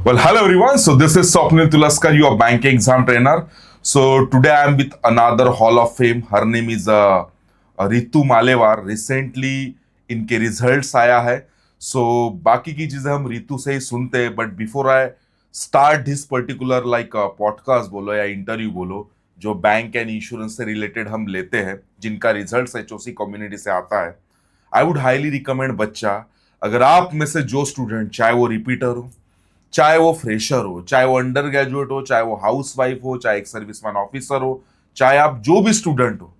Well, hello everyone. So this is Swapnil Tulaskar, your banking exam trainer. So today I am with another Hall of Fame. Her name is Ritu Malewar. Recently इनके results आया है. So बाकी की चीजें हम रितु से ही सुनते हैं. But before I start this particular podcast बोलो या इंटरव्यू बोलो जो बैंक एंड इंश्योरेंस से रिलेटेड हम लेते हैं जिनका रिजल्ट एचओसी कम्युनिटी से आता है, आई वुड हाईली रिकमेंड बच्चा, अगर आप में से जो स्टूडेंट, चाहे वो रिपीटर हो, चाहे वो फ्रेशर हो, चाहे वो अंडर ग्रेजुएट हो, चाहे वो हाउस वाइफ हो, चाहे एक सर्विसमैन ऑफिसर हो, चाहे आप जो भी स्टूडेंट हो,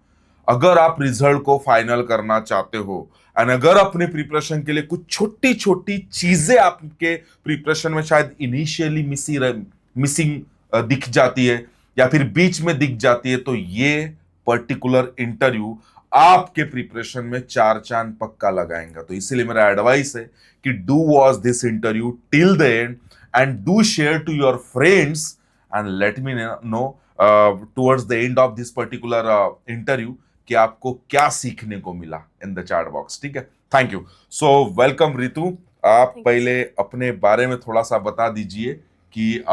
अगर आप रिजल्ट को फाइनल करना चाहते हो एंड अगर अपने प्रिपरेशन के लिए कुछ छोटी छोटी चीजें आपके प्रिपरेशन में शायद इनिशियली मिसिंग दिख जाती है या फिर बीच में दिख जाती है, तो ये पर्टिकुलर इंटरव्यू आपके प्रिपरेशन में चार चांद पक्का लगाएंगा. तो इसीलिए मेरा एडवाइस है कि do watch this interview till the end and do share to your friends and let me know towards the end of this particular interview कि आपको क्या सीखने को मिला in the chat box. ठीक है, thank you. So welcome Ritu. आप पहले अपने बारे में थोड़ा सा बता दीजिए कि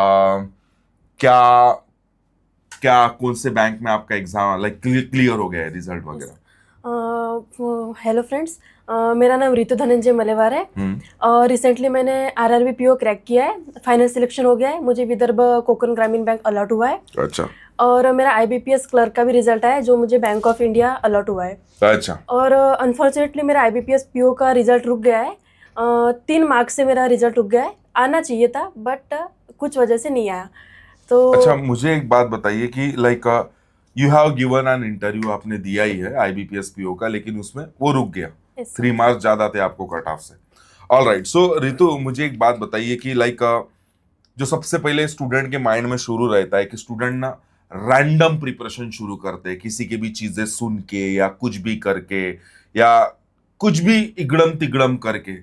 क्या क्या कौन से बैंक में आपका एग्जाम क्लियर हो गया है, रिजल्ट वगैरह. हेलो फ्रेंड्स, मेरा नाम रितु धनंजय मलेवार है और रिसेंटली मैंने RRB PO क्रैक किया है. फाइनल सिलेक्शन हो गया है. मुझे विदर्भ कोकण ग्रामीण बैंक अलॉट हुआ है. अच्छा. और मेरा IBPS क्लर्क का भी रिजल्ट आया जो मुझे बैंक ऑफ इंडिया अलॉट हुआ है. अच्छा. और अनफॉर्चुनेटली मेरा IBPS PO का रिजल्ट रुक गया है. 3 मार्क्स से मेरा रिजल्ट रुक गया है. आना चाहिए था बट कुछ वजह से नहीं आया. तो अच्छा, मुझे एक बात बताइए कि you have given an interview, आपने दिया ही है IBPS PO का, लेकिन उसमें वो रुक गया. 3 मार्क्स ज्यादा थे आपको कट ऑफ से. All right. सो रितु, मुझे एक बात बताइए कि जो सबसे पहले स्टूडेंट के माइंड में शुरू रहता है कि स्टूडेंट ना रैंडम प्रिपरेशन शुरू करते हैं, किसी की भी चीजें सुन के या कुछ भी करके या कुछ भी इगड़म तिगड़म करके.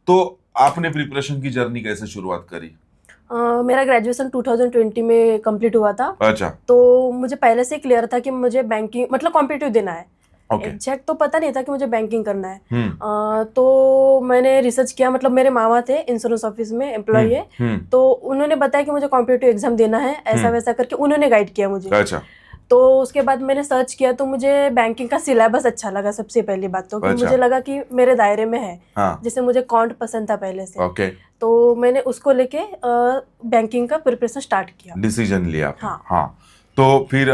तो आपने प्रिपरेशन की जर्नी कैसे शुरुआत करी? मेरा ग्रेजुएशन 2020 में कंप्लीट हुआ था. अच्छा. तो मुझे पहले से क्लियर था कि मुझे बैंकिंग मतलब कॉम्पिटिटिव देना है. एग्जैक्ट तो पता नहीं था कि मुझे बैंकिंग करना है. तो मैंने रिसर्च किया. मतलब मेरे मामा थे इंश्योरेंस ऑफिस में एम्प्लॉय है. तो उन्होंने बताया कि मुझे कॉम्पिटिटिव एग्जाम देना है, ऐसा वैसा करके उन्होंने गाइड किया मुझे. अच्छा. तो उसके बाद मैंने सर्च किया तो मुझे बैंकिंग का सिलेबस अच्छा लगा. सबसे पहली बात तो कि मुझे लगा कि मेरे दायरे में है. जिससे मुझे अकाउंट पसंद था पहले से. तो मैंने उसको लेके बैंकिंग का प्रिपरेशन स्टार्ट किया. डिसीजन लिया. हाँ. तो फिर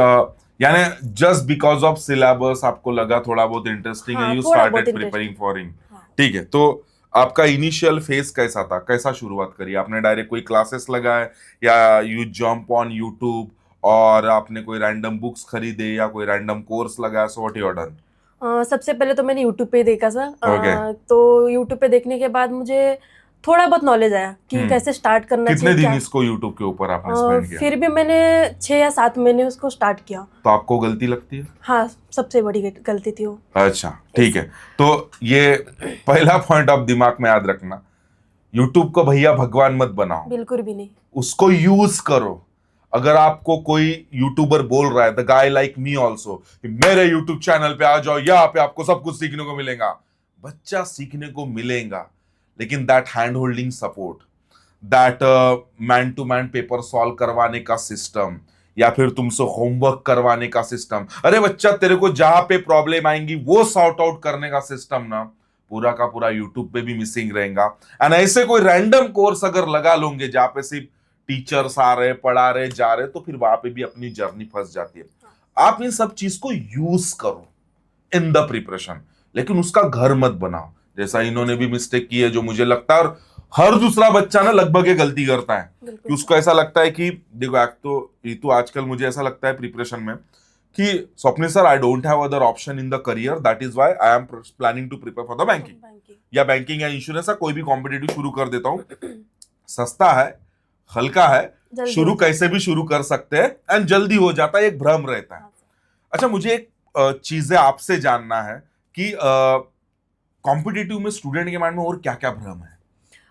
यानी जस्ट बिकॉज ऑफ सिलेबस आपको लगा थोड़ा बहुत इंटरेस्टिंग है, you started preparing for it. ठीक है. तो आपका इनिशियल फेज कैसा था, कैसा शुरुआत करी आपने? डायरेक्ट कोई क्लासेस लगाए या यू जंप ऑन यूट्यूब और आपने कोई रैंडम बुक्स खरीदे या कोई रैंडम कोर्स लगाया? So what you done? सबसे पहले तो मैंने यूट्यूब पे देखा था. तो यूट्यूब पे देखने के बाद मुझे थोड़ा बहुत नॉलेज आया कि कैसे स्टार्ट करना चाहिए. कितने दिन इसको यूट्यूब के ऊपर आपने स्पेंड किया? फिर भी मैंने 6 या 7 महीने उसको स्टार्ट किया. तो आपको गलती लगती है? हाँ, सबसे बड़ी गलती थी वो. अच्छा, ठीक है. तो ये पहला पॉइंट आप दिमाग में याद रखना, यूट्यूब को भैया भगवान मत बनाओ. बिल्कुल भी नहीं. उसको यूज करो. अगर आपको कोई यूट्यूबर बोल रहा है, the guy like me also, मेरे यूट्यूब चैनल पे आ जाओ, यहाँ पे आपको सब कुछ सीखने को मिलेगा. बच्चा सीखने को मिलेगा, लेकिन that hand holding support, that man to man paper solve करवाने का सिस्टम या फिर तुमसे होमवर्क करवाने का सिस्टम, अरे बच्चा तेरे को जहां पे प्रॉब्लम आएंगी वो सॉर्ट आउट करने का सिस्टम ना पूरा का पूरा यूट्यूब पे भी मिसिंग रहेगा. एंड ऐसे कोई रैंडम कोर्स अगर लगा लोगे जहां पे सिर्फ टीचर्स आ रहे, पढ़ा रहे, जा रहे, तो फिर वहां पे भी अपनी जर्नी फंस जाती है. आप इन सब चीज को यूज करो इन द प्रिपरेशन, लेकिन उसका घर मत बनाओ. जैसा इन्होंने भी मिस्टेक की है, जो मुझे लगता है और हर दूसरा बच्चा ना लगभग ये गलती करता है कि उसको ऐसा लगता है कि देखो, एक तो रितु आजकल मुझे ऐसा लगता है प्रिपरेशन में कि Swapnil sir, I don't have other option in the career, that is why I am planning to prepare for the banking या बैंकिंग या इंश्योरेंस या कोई भी कॉम्पिटिटिव शुरू कर देता हूँ. सस्ता है, हल्का है, शुरू कैसे भी शुरू कर सकते हैं एंड जल्दी हो जाता है, एक भ्रम रहता है. अच्छा, मुझे एक चीजें आपसे जानना है कि कॉम्पिटिटिव में स्टूडेंट के माइंड में और क्या क्या भ्रम है?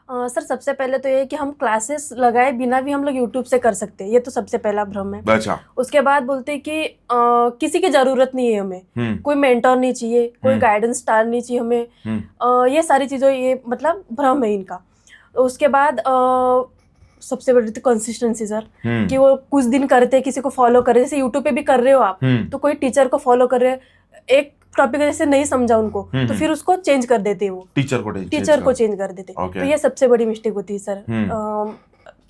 सर, सबसे पहले तो ये कि हम क्लासेस लगाए बिना भी हम लोग यूट्यूब से कर सकते हैं. ये तो सबसे पहला भ्रम है. अच्छा. उसके बाद बोलते हैं कि किसी की जरूरत नहीं है हमें. कोई मेंटर नहीं चाहिए, कोई गाइडेंस स्टार नहीं चाहिए हमें. ये सारी चीजें, ये मतलब भ्रम है इनका. उसके बाद सबसे बड़ी थी कंसिस्टेंसी सर, कि वो कुछ दिन करते, किसी को फॉलो करे, जैसे यूट्यूब पे भी कर रहे हो आप, तो कोई टीचर को फॉलो कर रहे हो, एक टॉपिक जैसे नहीं समझा उनको, तो फिर उसको चेंज कर देते, वो टीचर को चेंज कर देते। तो ये सबसे बड़ी मिस्टेक होती है सर।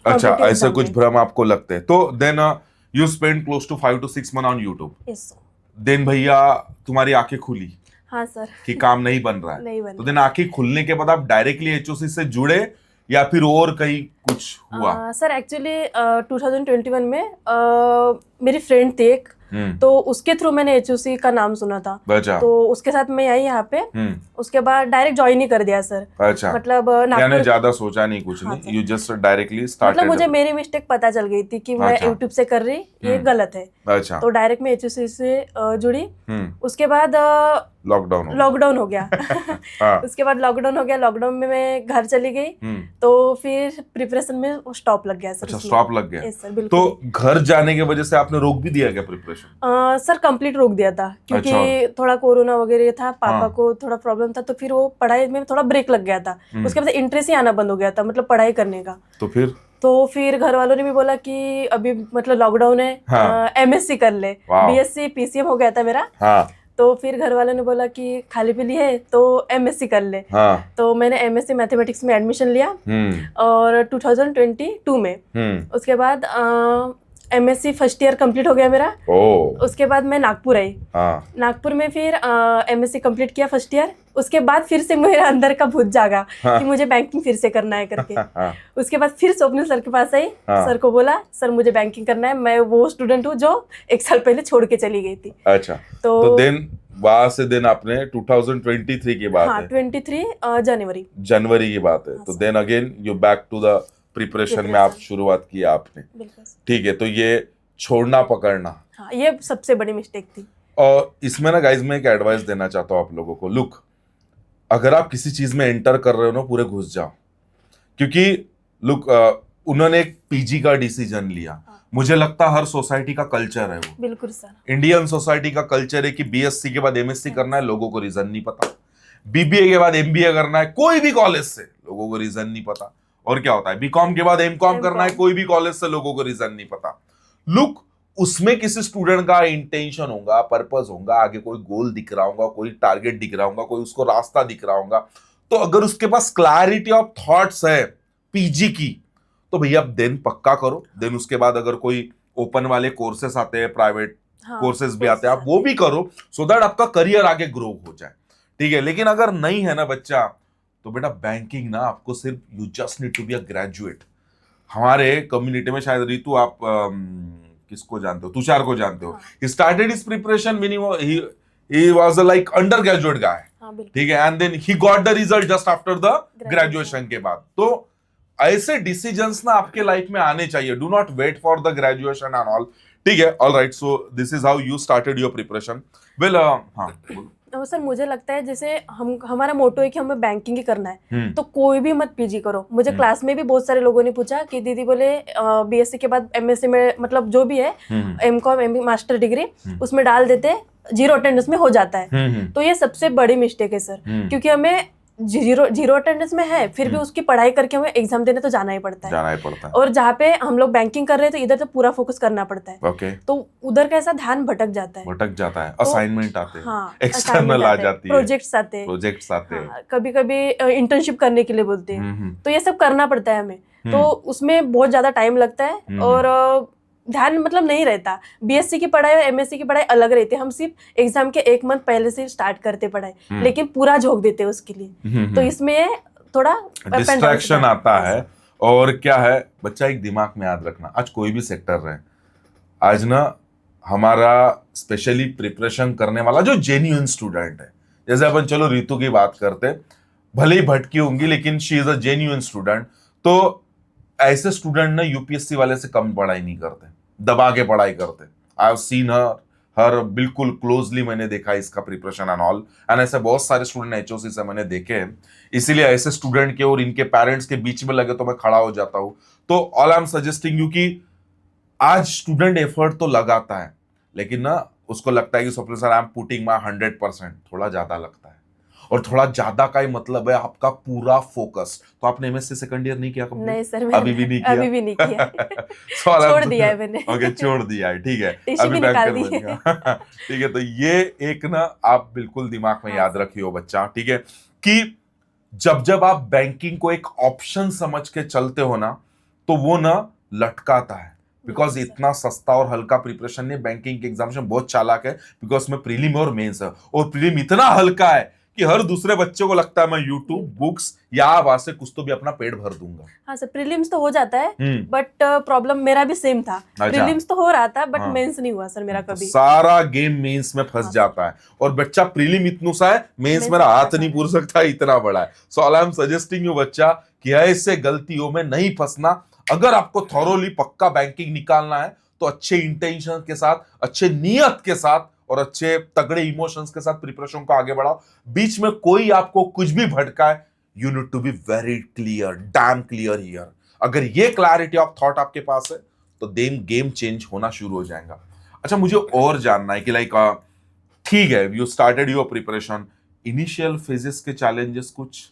अच्छा, ऐसे कुछ भ्रम आपको लगते हैं। तो then you spend close to 5 to 6 months on YouTube. Yes. Then भैया तुम्हारी आंखें खुली। हाँ सर। कि काम नहीं बन रहा है। नहीं बन तो देन आंखें खुलने के बाद आप डायरेक्टली एचओसी से जुड़े या फिर और कहीं कुछ हुआ? सर एक्चुअली 2021 में मेरी फ्रेंड थी एक, तो उसके थ्रू मैंने एचओसी का नाम सुना था, तो उसके साथ मैं आई यहाँ पे। उसके बाद डायरेक्ट ज्वाइन ही कर दिया सर। अच्छा, मतलब यानी ज्यादा सोचा नहीं, कुछ नहीं, यू जस्ट डायरेक्टली स्टार्टेड। मतलब मुझे मेरी मिस्टेक पता चल गई थी कि मैं यूट्यूब से कर रही, ये गलत है। अच्छा, तो डायरेक्ट मैं एचओसी से जुड़ी। उसके बाद लॉकडाउन हो गया। उसके बाद लॉकडाउन हो गया, लॉकडाउन में मैं घर चली गई, तो फिर प्रिपरेशन में स्टॉप लग गया सर। अच्छा, स्टॉप लग गया। सर बिल्कुल। तो घर जाने की वजह से आपने रोक भी दिया क्या प्रिपरेशन? सर कंप्लीट रोक दिया था, क्योंकि थोड़ा कोरोना वगैरह था, पापा को थोड़ा प्रॉब्लम था, तो फिर वो पढ़ाई में थोड़ा ब्रेक लग गया था। उसके बाद इंटरेस्ट ही आना बंद हो गया था, मतलब पढ़ाई करने का। तो फिर घर वालों ने भी बोला कि अभी मतलब लॉकडाउन है, एमएससी कर ले। बीएससी पीसीएम हो गया था मेरा। तो फिर घर वालों ने बोला कि खाली पीली है तो एमएससी कर ले। तो मैंने एमएससी मैथमेटिक्स में एडमिशन लिया, और 2022 में। उसके बाद एमएससी फर्स्ट ईयर कंप्लीट हो गया मेरा। उसके बाद मैं नागपुर आई। नागपुर में फिर एमएससी कंप्लीट किया फर्स्ट ईयर। उसके बाद फिर से मेरे अंदर का भूत जागा कि मुझे बैंकिंग फिर से करना है करके। उसके बाद फिर स्वप्निल सर के पास आई। सर को बोला, सर मुझे बैंकिंग करना है, मैं वो स्टूडेंट हूँ जो 1 साल पहले छोड़ के चली गई थी। अच्छा, तो देन वहां से देन आपने 2023 की बात है। 23 जनवरी की बात है। तो then again you back to the preparation में आप शुरुआत की आपने। ठीक है, तो ये छोड़ना पकड़ना, हाँ, ये सबसे बड़ी मिस्टेक थी। और इसमें ना गाइज मैं एक एडवाइस देना चाहता हूँ आप लोगों को। लुक, अगर आप किसी चीज में एंटर कर रहे हो ना, पूरे घुस जाओ, क्योंकि लुक उन्होंने एक पीजी का डिसीजन लिया। मुझे लगता है हर सोसाइटी का कल्चर है वो। बिल्कुल सर। इंडियन सोसाइटी का कल्चर है कि बीएससी के बाद एमएससी करना है, लोगों को रीजन नहीं पता। बीबीए के बाद एमबीए करना है, कोई भी कॉलेज से, लोगों को रीजन नहीं पता। और क्या होता है, बीकॉम के बाद एमकॉम करना है, कोई भी कॉलेज से, लोगों को रीजन नहीं पता। लुक, उसमें किसी स्टूडेंट का इंटेंशन होगा, पर्पस होगा, आगे कोई गोल दिख रहा होगा, कोई टारगेट दिख रहा होगा, कोई उसको रास्ता दिख रहा होगा। तो अगर उसके पास क्लैरिटी ऑफ थॉट्स है पीजी की, तो भैया देन पक्का करो। देन उसके बाद अगर कोई ओपन वाले कोर्सेस आते हैं, प्राइवेट कोर्सेस भी आते हैं, आप वो भी करो, सो दैट आपका करियर आगे ग्रो हो जाए। ठीक है, लेकिन अगर नहीं है ना बच्चा, तो बेटा बैंकिंग ना आपको सिर्फ, you just need to be a graduate. हमारे कम्युनिटी में शायद रितु आप किसको जानते हो, तुषार को जानते हो। He started his preparation minimum, he was like undergraduate guy. ठीक है, and then he got the result just after the graduation के बाद। तो ऐसे डिसीजंस ना आपके लाइफ में आने चाहिए। Do not wait for the graduation and all. ठीक है, all right. So this is how you started your preparation. Well, हाँ सर, मुझे लगता है जैसे हमारा मोटो है कि हमें बैंकिंग ही करना है, तो कोई भी मत पीजी करो। मुझे क्लास में भी बहुत सारे लोगों ने पूछा कि दीदी बोले बीएससी के बाद एमएससी में, मतलब जो भी है एमकॉम एमबी मास्टर डिग्री उसमें डाल देते, 0 अटेंडेंस में हो जाता है। तो ये सबसे बड़ी मिस्टेक है सर, क्योंकि हमें जीरो अटेंडेंस में है, फिर भी उसकी पढ़ाई करके हमें एग्जाम देने तो जाना ही पड़ता है। और जहाँ पे हम लोग बैंकिंग कर रहे हैं, तो इधर तो पूरा फोकस करना पड़ता है। तो उधर कैसा ध्यान भटक जाता है। असाइनमेंट आते हैं, हाँ, एक्सटर्नल आ जाती है, प्रोजेक्ट्स आते हैं, कभी कभी इंटर्नशिप करने के लिए बोलते हैं, तो ये सब करना पड़ता है हमें। तो उसमें बहुत ज्यादा टाइम लगता है, और ध्यान मतलब नहीं रहता। बीएससी की पढ़ाई और एमएससी की पढ़ाई अलग रहती है। हम सिर्फ एग्जाम के 1 मंथ पहले से स्टार्ट करते पढ़ाई, लेकिन पूरा झोंक देते हैं उसके लिए। तो इसमें थोड़ा डिस्ट्रैक्शन आता है। और क्या है, बच्चा एक दिमाग में याद रखना, आज कोई भी सेक्टर रहे, आज ना हमारा स्पेशली प्रिपरेशन करने वाला जो जेन्युइन स्टूडेंट है, जैसे अपन चलो रितु की बात करते, भले ही भटकी होंगी लेकिन she is a genuine student. तो ऐसे स्टूडेंट ना यूपीएससी वाले से कम पढ़ाई नहीं करते, दबा के पढ़ाई करते। आई हैव सीन हर बिल्कुल क्लोजली, मैंने देखा इसका प्रिपरेशन एंड ऑल। एंड ऐसे बहुत सारे स्टूडेंट एचओसी से मैंने देखे हैं। इसीलिए ऐसे स्टूडेंट के और इनके पेरेंट्स के बीच में लगे तो मैं खड़ा हो जाता हूं। तो all I am suggesting you कि आज स्टूडेंट एफर्ट तो लगाता है, लेकिन ना उसको लगता है कि Swapnil sir I am putting my 100%, थोड़ा ज्यादा लगता है। और थोड़ा ज्यादा का ही मतलब है आपका पूरा फोकस। तो आपने एमएससी सेकंड ईयर नहीं किया complete? नहीं सर, अभी भी नहीं किया? अभी भी नहीं किया सवाल छोड़ दिया है मैंने ओके, छोड़ दिया है, ठीक है, टीसी अभी भी निकाल बैंकर दी बन है गया। ठीक है, तो ये एक ना आप बिल्कुल दिमाग में हाँ याद सर। रखियो बच्चा, ठीक है, कि जब जब आप बैंकिंग को एक ऑप्शन समझ के चलते हो ना, तो वो ना लटकाता है। बिकॉज बिल्कुल सर। इतना सस्ता और हल्का प्रिपरेशन नहीं, बैंकिंग के एग्जामिनेशन बहुत चालाक है, बिकॉज में प्रीलिम और मेंस है, और प्रीलिम इतना हल्का है कि हर दूसरे बच्चे को लगता है मैं यूट्यूब बुक्स या वहां से कुछ तो भी अपना पेट भर दूंगा। हाँ सर, प्रीलिम्स तो हो जाता है, बट प्रॉब्लम मेरा भी सेम था। अच्छा। प्रीलिम्स तो हो रहा था, बट हाँ। मेंस नहीं हुआ सर मेरा तो कभी। सारा गेम मेंस में फंस हाँ जाता है, और बच्चा प्रीलिम इतना सा है, मेंस मेंस मेरा इतना हाथ सा नहीं है। पूर सकता, इतना बड़ा है। So all I am suggesting you बच्चा कि ऐसे गलतियों में नहीं फंसना। अगर आपको थॉरोली पक्का बैंकिंग निकालना है तो अच्छे इंटेंशन के साथ, अच्छे नियत के साथ और अच्छे तगड़े इमोशंस के साथ प्रिपरेशन को आगे बढ़ाओ। बीच में कोई आपको कुछ भी भटकाए, you need to be very clear, damn clear here. अगर ये क्लैरिटी ऑफ थॉट आपके पास है तो देन गेम चेंज होना शुरू हो जाएगा। अच्छा, मुझे और जानना है कि लाइक ठीक है, you started your preparation, initial phases के चैलेंजेस कुछ?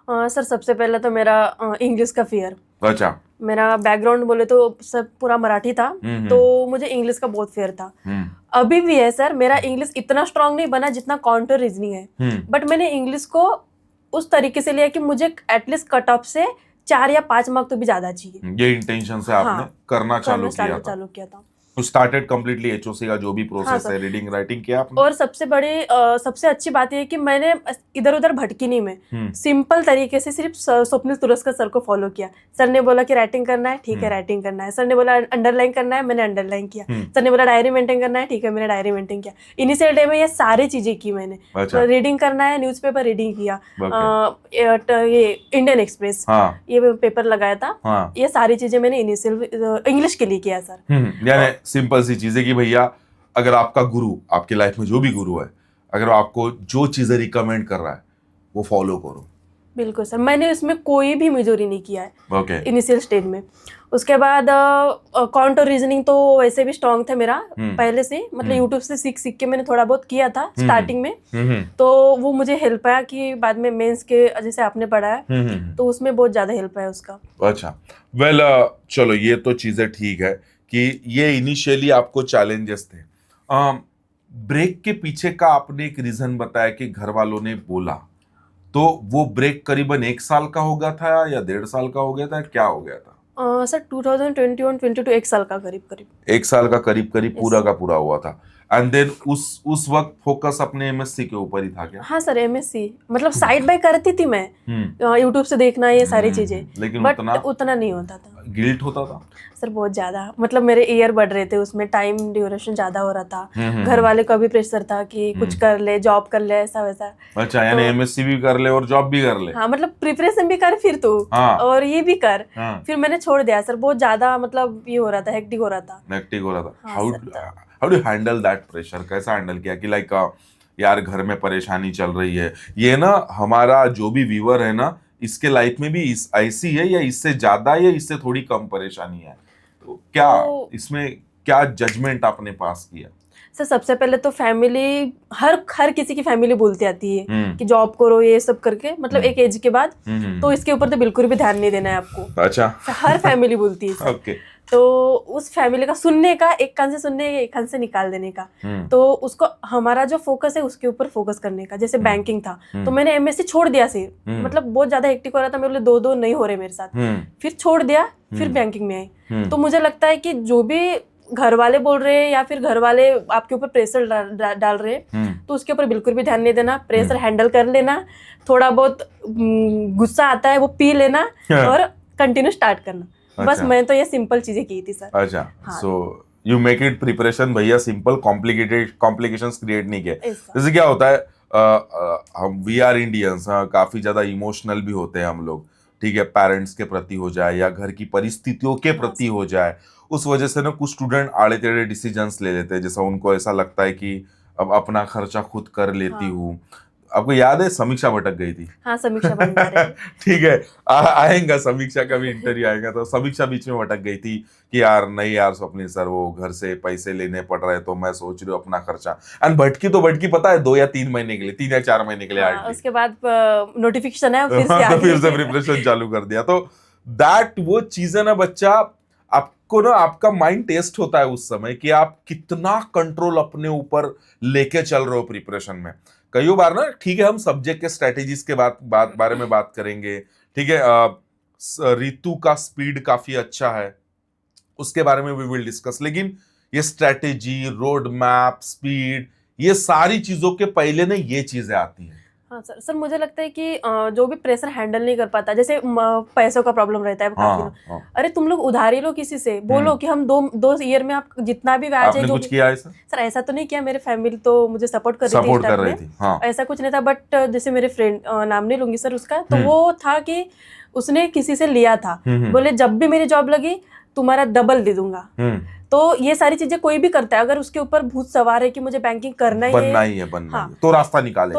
सर सबसे पहले तो मेरा इंग्लिश का फियर। अच्छा। मेरा बैकग्राउंड बोले तो सब पूरा मराठी था, तो मुझे इंग्लिश का बहुत फियर था। अभी भी है सर, मेरा इंग्लिश इतना स्ट्रांग नहीं बना जितना काउंटर रीजनिंग है, बट मैंने इंग्लिश को उस तरीके से लिया कि मुझे एटलीस्ट कट ऑफ से 4 या 5 मार्क तो भी ज्यादा चाहिए। ये इंटेंशन से आपने हाँ, करना चालू किया था। स्टार्टेड कंप्लीटली एचओसी का जो भी प्रोसेस है, रीडिंग राइटिंग किया आपने? और सबसे अच्छी बात यह कि मैंने इधर उधर भटकी नहीं, मैं सिंपल तरीके से सिर्फ स्वप्निल तुलस्कर सर को फॉलो किया। सर ने बोला कि राइटिंग करना है, ठीक है राइटिंग करना है। सर ने बोला अंडरलाइन करना है, मैंने अंडरलाइन किया। सर ने बोला डायरी मेंटेन करना है, ठीक है मैंने डायरी मेंटेन किया। इनिशियल डे में ये सारी चीजें की मैंने। अच्छा। रीडिंग करना है, न्यूज़पेपर रीडिंग किया, ये इंडियन एक्सप्रेस ये पेपर लगाया था। ये सारी चीजें मैंने इनिशियल इंग्लिश के लिए किया सर। यानी सिंपल सी चीज है कि भैया, अगर आपका गुरु, आपकी लाइफ में जो भी गुरु है, अगर आपको जो चीजें रिकमेंड कर रहा है वो फॉलो करो। बिल्कुल सर, मैंने इसमें कोई भी मेजोरी नहीं किया है इनिशियल स्टेज में। उसके बाद काउंटर रीजनिंग तो वैसे भी स्ट्रांग था मेरा पहले से, मतलब यूट्यूब से सीख सीख के मैंने थोड़ा बहुत किया था स्टार्टिंग में, तो वो मुझे हेल्प आया कि बाद में मेंस के जैसे आपने पढ़ा है तो उसमें बहुत ज्यादा हेल्प आया उसका। अच्छा, वेल चलो ये तो चीजें ठीक है कि ये इनिशियली आपको चैलेंजेस थे। ब्रेक के पीछे का आपने एक रीजन बताया कि घर वालों ने बोला, तो वो ब्रेक करीबन 1 साल का हो गया था या 1.5 साल का हो गया था, क्या हो गया था? सर 2021-22 1 साल का करीब 1 साल का करीब पूरा का पूरा हुआ था। एंड देन उस वक्त फोकस अपने एमएससी के ऊपर ही था क्या? हाँ सर, एमएससी मतलब साइड बाय करती थी मैं, यूट्यूब से देखना ये सारी चीजें, लेकिन बट उतना नहीं होता था। गिल्ट होता था सर बहुत ज्यादा, मतलब मेरे ईयर बढ़ रहे थे, उसमें टाइम ड्यूरेशन ज्यादा हो रहा था। घर वाले का भी प्रेशर था कि कुछ कर ले, जॉब कर ले, ऐसा वैसा। अच्छा, यानी एमएससी भी कर ले और जॉब भी कर ले। हाँ, मतलब प्रिपरेशन भी कर फिर तू, और ये भी कर। फिर मैंने छोड़ दिया सर, बहुत ज्यादा मतलब ये हो रहा था, हेक्टिक हो रहा था। How do handle that pressure? कैसा हैंडल किया कि लाइक यार घर में परेशानी चल रही है, ये ना हमारा जो भी व्यूअर है ना, इसके लाइफ में भी ऐसी है या इससे ज्यादा या इससे थोड़ी कम परेशानी है, तो क्या इसमें क्या जजमेंट आपने पास किया? सर सबसे पहले तो फैमिली, हर किसी की फैमिली बोलती आती है कि जॉब करो ये सब करके, मतलब एक एज के बाद, तो इसके ऊपर तो बिल्कुल भी ध्यान नहीं देना है आपको। अच्छा। हर फैमिली बोलती है सर। ओके। तो उस फैमिली का सुनने का, एक कान से सुनने, एक कान से निकाल देने का, तो उसको हमारा जो फोकस है उसके ऊपर फोकस करने का। जैसे बैंकिंग था तो मैंने एमएससी छोड़ दिया सिर्फ, मतलब बहुत ज्यादा हेक्टिक हो रहा था, मेरे लिए दो नहीं हो रहे मेरे साथ, फिर छोड़ दिया, फिर बैंकिंग में आई। तो मुझे लगता है कि जो भी घर वाले बोल रहे हैं या फिर घर वाले आपके ऊपर प्रेशर डाल रहे हैं, तो उसके ऊपर बिल्कुल भी ध्यान नहीं देना। प्रेशर हैंडल कर लेना, थोड़ा बहुत गुस्सा आता है वो पी लेना और कंटिन्यू स्टार्ट करना। बस मैं तो ये सिंपल चीजें की थी सर। अच्छा, so you make it preparation भैया सिंपल, कॉम्प्लिकेशंस क्रिएट नहीं किए। जैसे क्या होता है, हम वी आर इंडियंस, काफी ज्यादा इमोशनल भी होते हैं हम लोग, ठीक है, पेरेंट्स के प्रति हो जाए या घर की परिस्थितियों के प्रति हो जाए, उस वजह से ना कुछ स्टूडेंट आड़े टेढ़े डिसीजंस ले लेते हैं, जैसा उनको ऐसा लगता है कि अब अपना खर्चा खुद कर लेती हूँ, आपको याद है समीक्षा भटक गई थी? हाँ, समीक्षा भंडारे। ठीक है, आएगा समीक्षा का भी इंटरव्यू आएगा, तो समीक्षा बीच में भटक गई थी कि यार नहीं यार स्वप्निल सर, वो घर से पैसे लेने पड़ रहे, तो मैं सोच रही हूँ अपना खर्चा। एंड भटकी तो भटकी, पता है 2 या 3 महीने के लिए, 3 या 4 महीने के लिए हाँ, hardly। उसके बाद नोटिफिकेशन है फिर से आ तो फिर से गई। प्रिपरेशन चालू कर दिया। तो दैट वो चीजें ना बच्चा, आपको ना आपका माइंड टेस्ट होता है उस समय कि आप कितना कंट्रोल अपने ऊपर लेके चल रहे हो प्रिपरेशन में। कई बार ना, ठीक है हम सब्जेक्ट के स्ट्रेटेजीज के बारे में बात करेंगे, ठीक है। रितु का स्पीड काफी अच्छा है, उसके बारे में वी विल डिस्कस। लेकिन ये स्ट्रेटेजी, रोड मैप, स्पीड, ये सारी चीजों के पहले ना ये चीजें आती हैं। हाँ सर, मुझे लगता है कि जो भी प्रेशर हैंडल नहीं कर पाता, जैसे पैसों का प्रॉब्लम रहता है काफी लोग, हाँ। अरे तुम लोग उधारी लो किसी से, बोलो कि हम दो ईयर में आप जितना भी ब्याज है आपने जो कुछ किया ऐसा? सर ऐसा तो नहीं किया, मेरे फैमिली तो मुझे सपोर्ट कर रही थी इस टाइम में। हाँ। ऐसा कुछ नहीं था, बट जैसे मेरे फ्रेंड, नाम नहीं लूंगी सर उसका, तो वो था कि उसने किसी से लिया था, बोले जब भी मेरी जॉब लगी तुम्हारा डबल दे दूंगा। तो ये सारी चीजें कोई भी करता है, अगर उसके ऊपर भूत सवार है कि मुझे बैंकिंग बनना ही है, हाँ, तो रास्ता निकाले,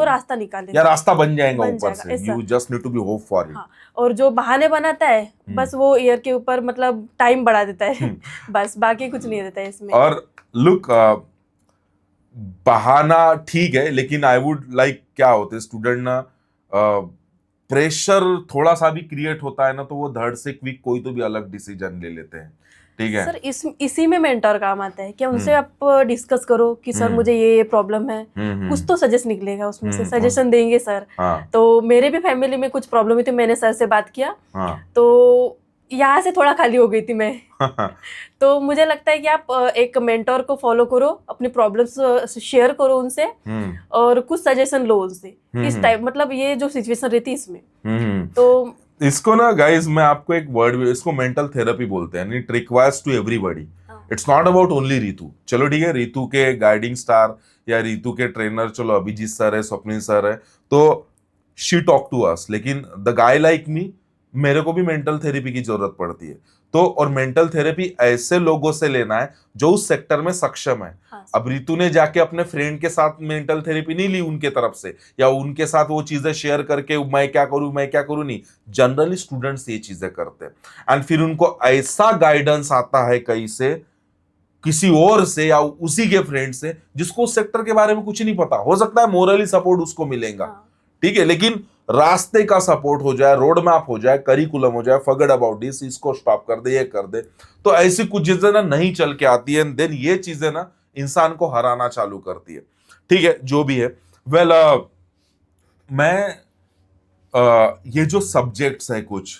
या रास्ता बन जाएगा ऊपर से। You just need to be hope for it. और जो बहाने बनाता है बस वो ईयर के ऊपर मतलब टाइम बढ़ा देता है बस, बाकी कुछ नहीं देता है इसमें। और लुक, बहाना ठीक है, लेकिन आई वुड लाइक, क्या होते स्टूडेंट ना, प्रेशर थोड़ा सा भी क्रिएट होता है ना, तो वो धड़ से क्विक कोई तो भी अलग डिसीजन ले लेते हैं, ठीक है। सर इसी में मेंटर काम आता है कि उनसे आप डिस्कस करो कि सर मुझे ये प्रॉब्लम है, कुछ तो सजेस्ट निकलेगा उसमें से, सजेशन देंगे सर। तो मेरे भी फैमिली में कुछ प्रॉब्लम हुई थी, मैंने सर से बात किया, तो यहाँ से थोड़ा खाली हो गई थी मैं तो मुझे लगता है कि आप एक मेंटर को फॉलो करो, अपनी प्रॉब्लम्स शेयर करो उनसे, और कुछ सजेशन लो उनसे इस टाइप, मतलब ये जो सिचुएशन रहती है इसमें। तो इसको ना गाइस, मैं आपको एक वर्ड, इसको मेंटल थेरेपी बोलते हैं। It requires to everybody, it's not about only Ritu. चलो ठीक है, रितु के गाइडिंग स्टार या रितु के ट्रेनर, चलो अभिजीत सर है, स्वप्निल सर है, तो शी टॉक टू अस। लेकिन द गाय लाइक मी, मेरे को भी मेंटल थेरेपी की जरूरत पड़ती है। तो और मेंटल थेरेपी ऐसे लोगों से लेना है जो उस सेक्टर में सक्षम है। अब रितु ने जाके अपने फ्रेंड के साथ मेंटल थेरेपी नहीं ली उनके तरफ से, या उनके साथ वो चीजें शेयर करके मैं क्या करूं, नहीं। जनरली स्टूडेंट्स ये चीजें करते हैं, एंड फिर उनको ऐसा गाइडेंस आता है कहीं से, किसी और से, या उसी के फ्रेंड से जिसको उस सेक्टर के बारे में कुछ नहीं पता। हो सकता है मोरली सपोर्ट उसको मिलेगा, ठीक है, लेकिन रास्ते का सपोर्ट हो जाए, रोड मैप हो जाए, करिकुलम हो जाए, फॉरगेट अबाउट दिस, इसको स्टॉप कर दे, ये कर दे, तो ऐसी कुछ चीजें ना नहीं चल के आती है। देन ये चीजें ना इंसान को हराना चालू करती है, ठीक है, जो भी है। वेल, मैं ये जो सब्जेक्ट्स है कुछ,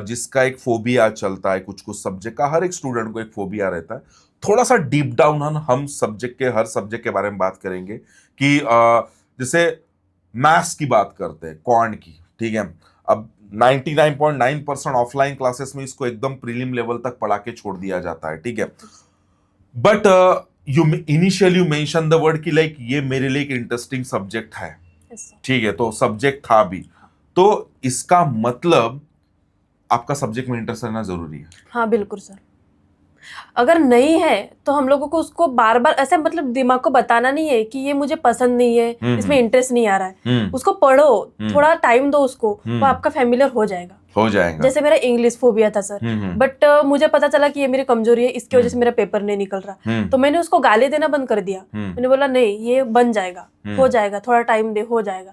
जिसका एक फोबिया चलता है, कुछ सब्जेक्ट का हर एक स्टूडेंट को एक फोबिया रहता है। थोड़ा सा डीप डाउन हम हर सब्जेक्ट के बारे में बात करेंगे कि जैसे मैथ्स की बात करते हैं, क्वांट की, ठीक है। अब 99.9% ऑफलाइन क्लासेस में इसको एकदम प्रीलिम लेवल तक पढ़ा के छोड़ दिया जाता है, ठीक है। But you mention the word कि लाइक ये मेरे लिए एक इंटरेस्टिंग सब्जेक्ट है, ठीक है, तो सब्जेक्ट था भी, तो इसका मतलब आपका सब्जेक्ट में इंटरेस्ट रहना जरूरी है। हाँ बिल्कुल सर, अगर नहीं है तो हम लोगों को उसको बार बार ऐसे मतलब दिमाग को बताना नहीं है कि ये मुझे पसंद नहीं है, इसमें इंटरेस्ट नहीं आ रहा है, उसको पढ़ो, थोड़ा टाइम दो उसको, वो आपका फैमिलियर हो जाएगा। जैसे मेरा इंग्लिश फोबिया था सर, बट मुझे पता चला कि ये मेरी कमजोरी है, इसकी वजह से मेरा पेपर नहीं निकल रहा, तो मैंने उसको गाली देना बंद कर दिया। मैंने बोला नहीं, ये बन जाएगा, हो जाएगा, थोड़ा टाइम दे, हो जाएगा।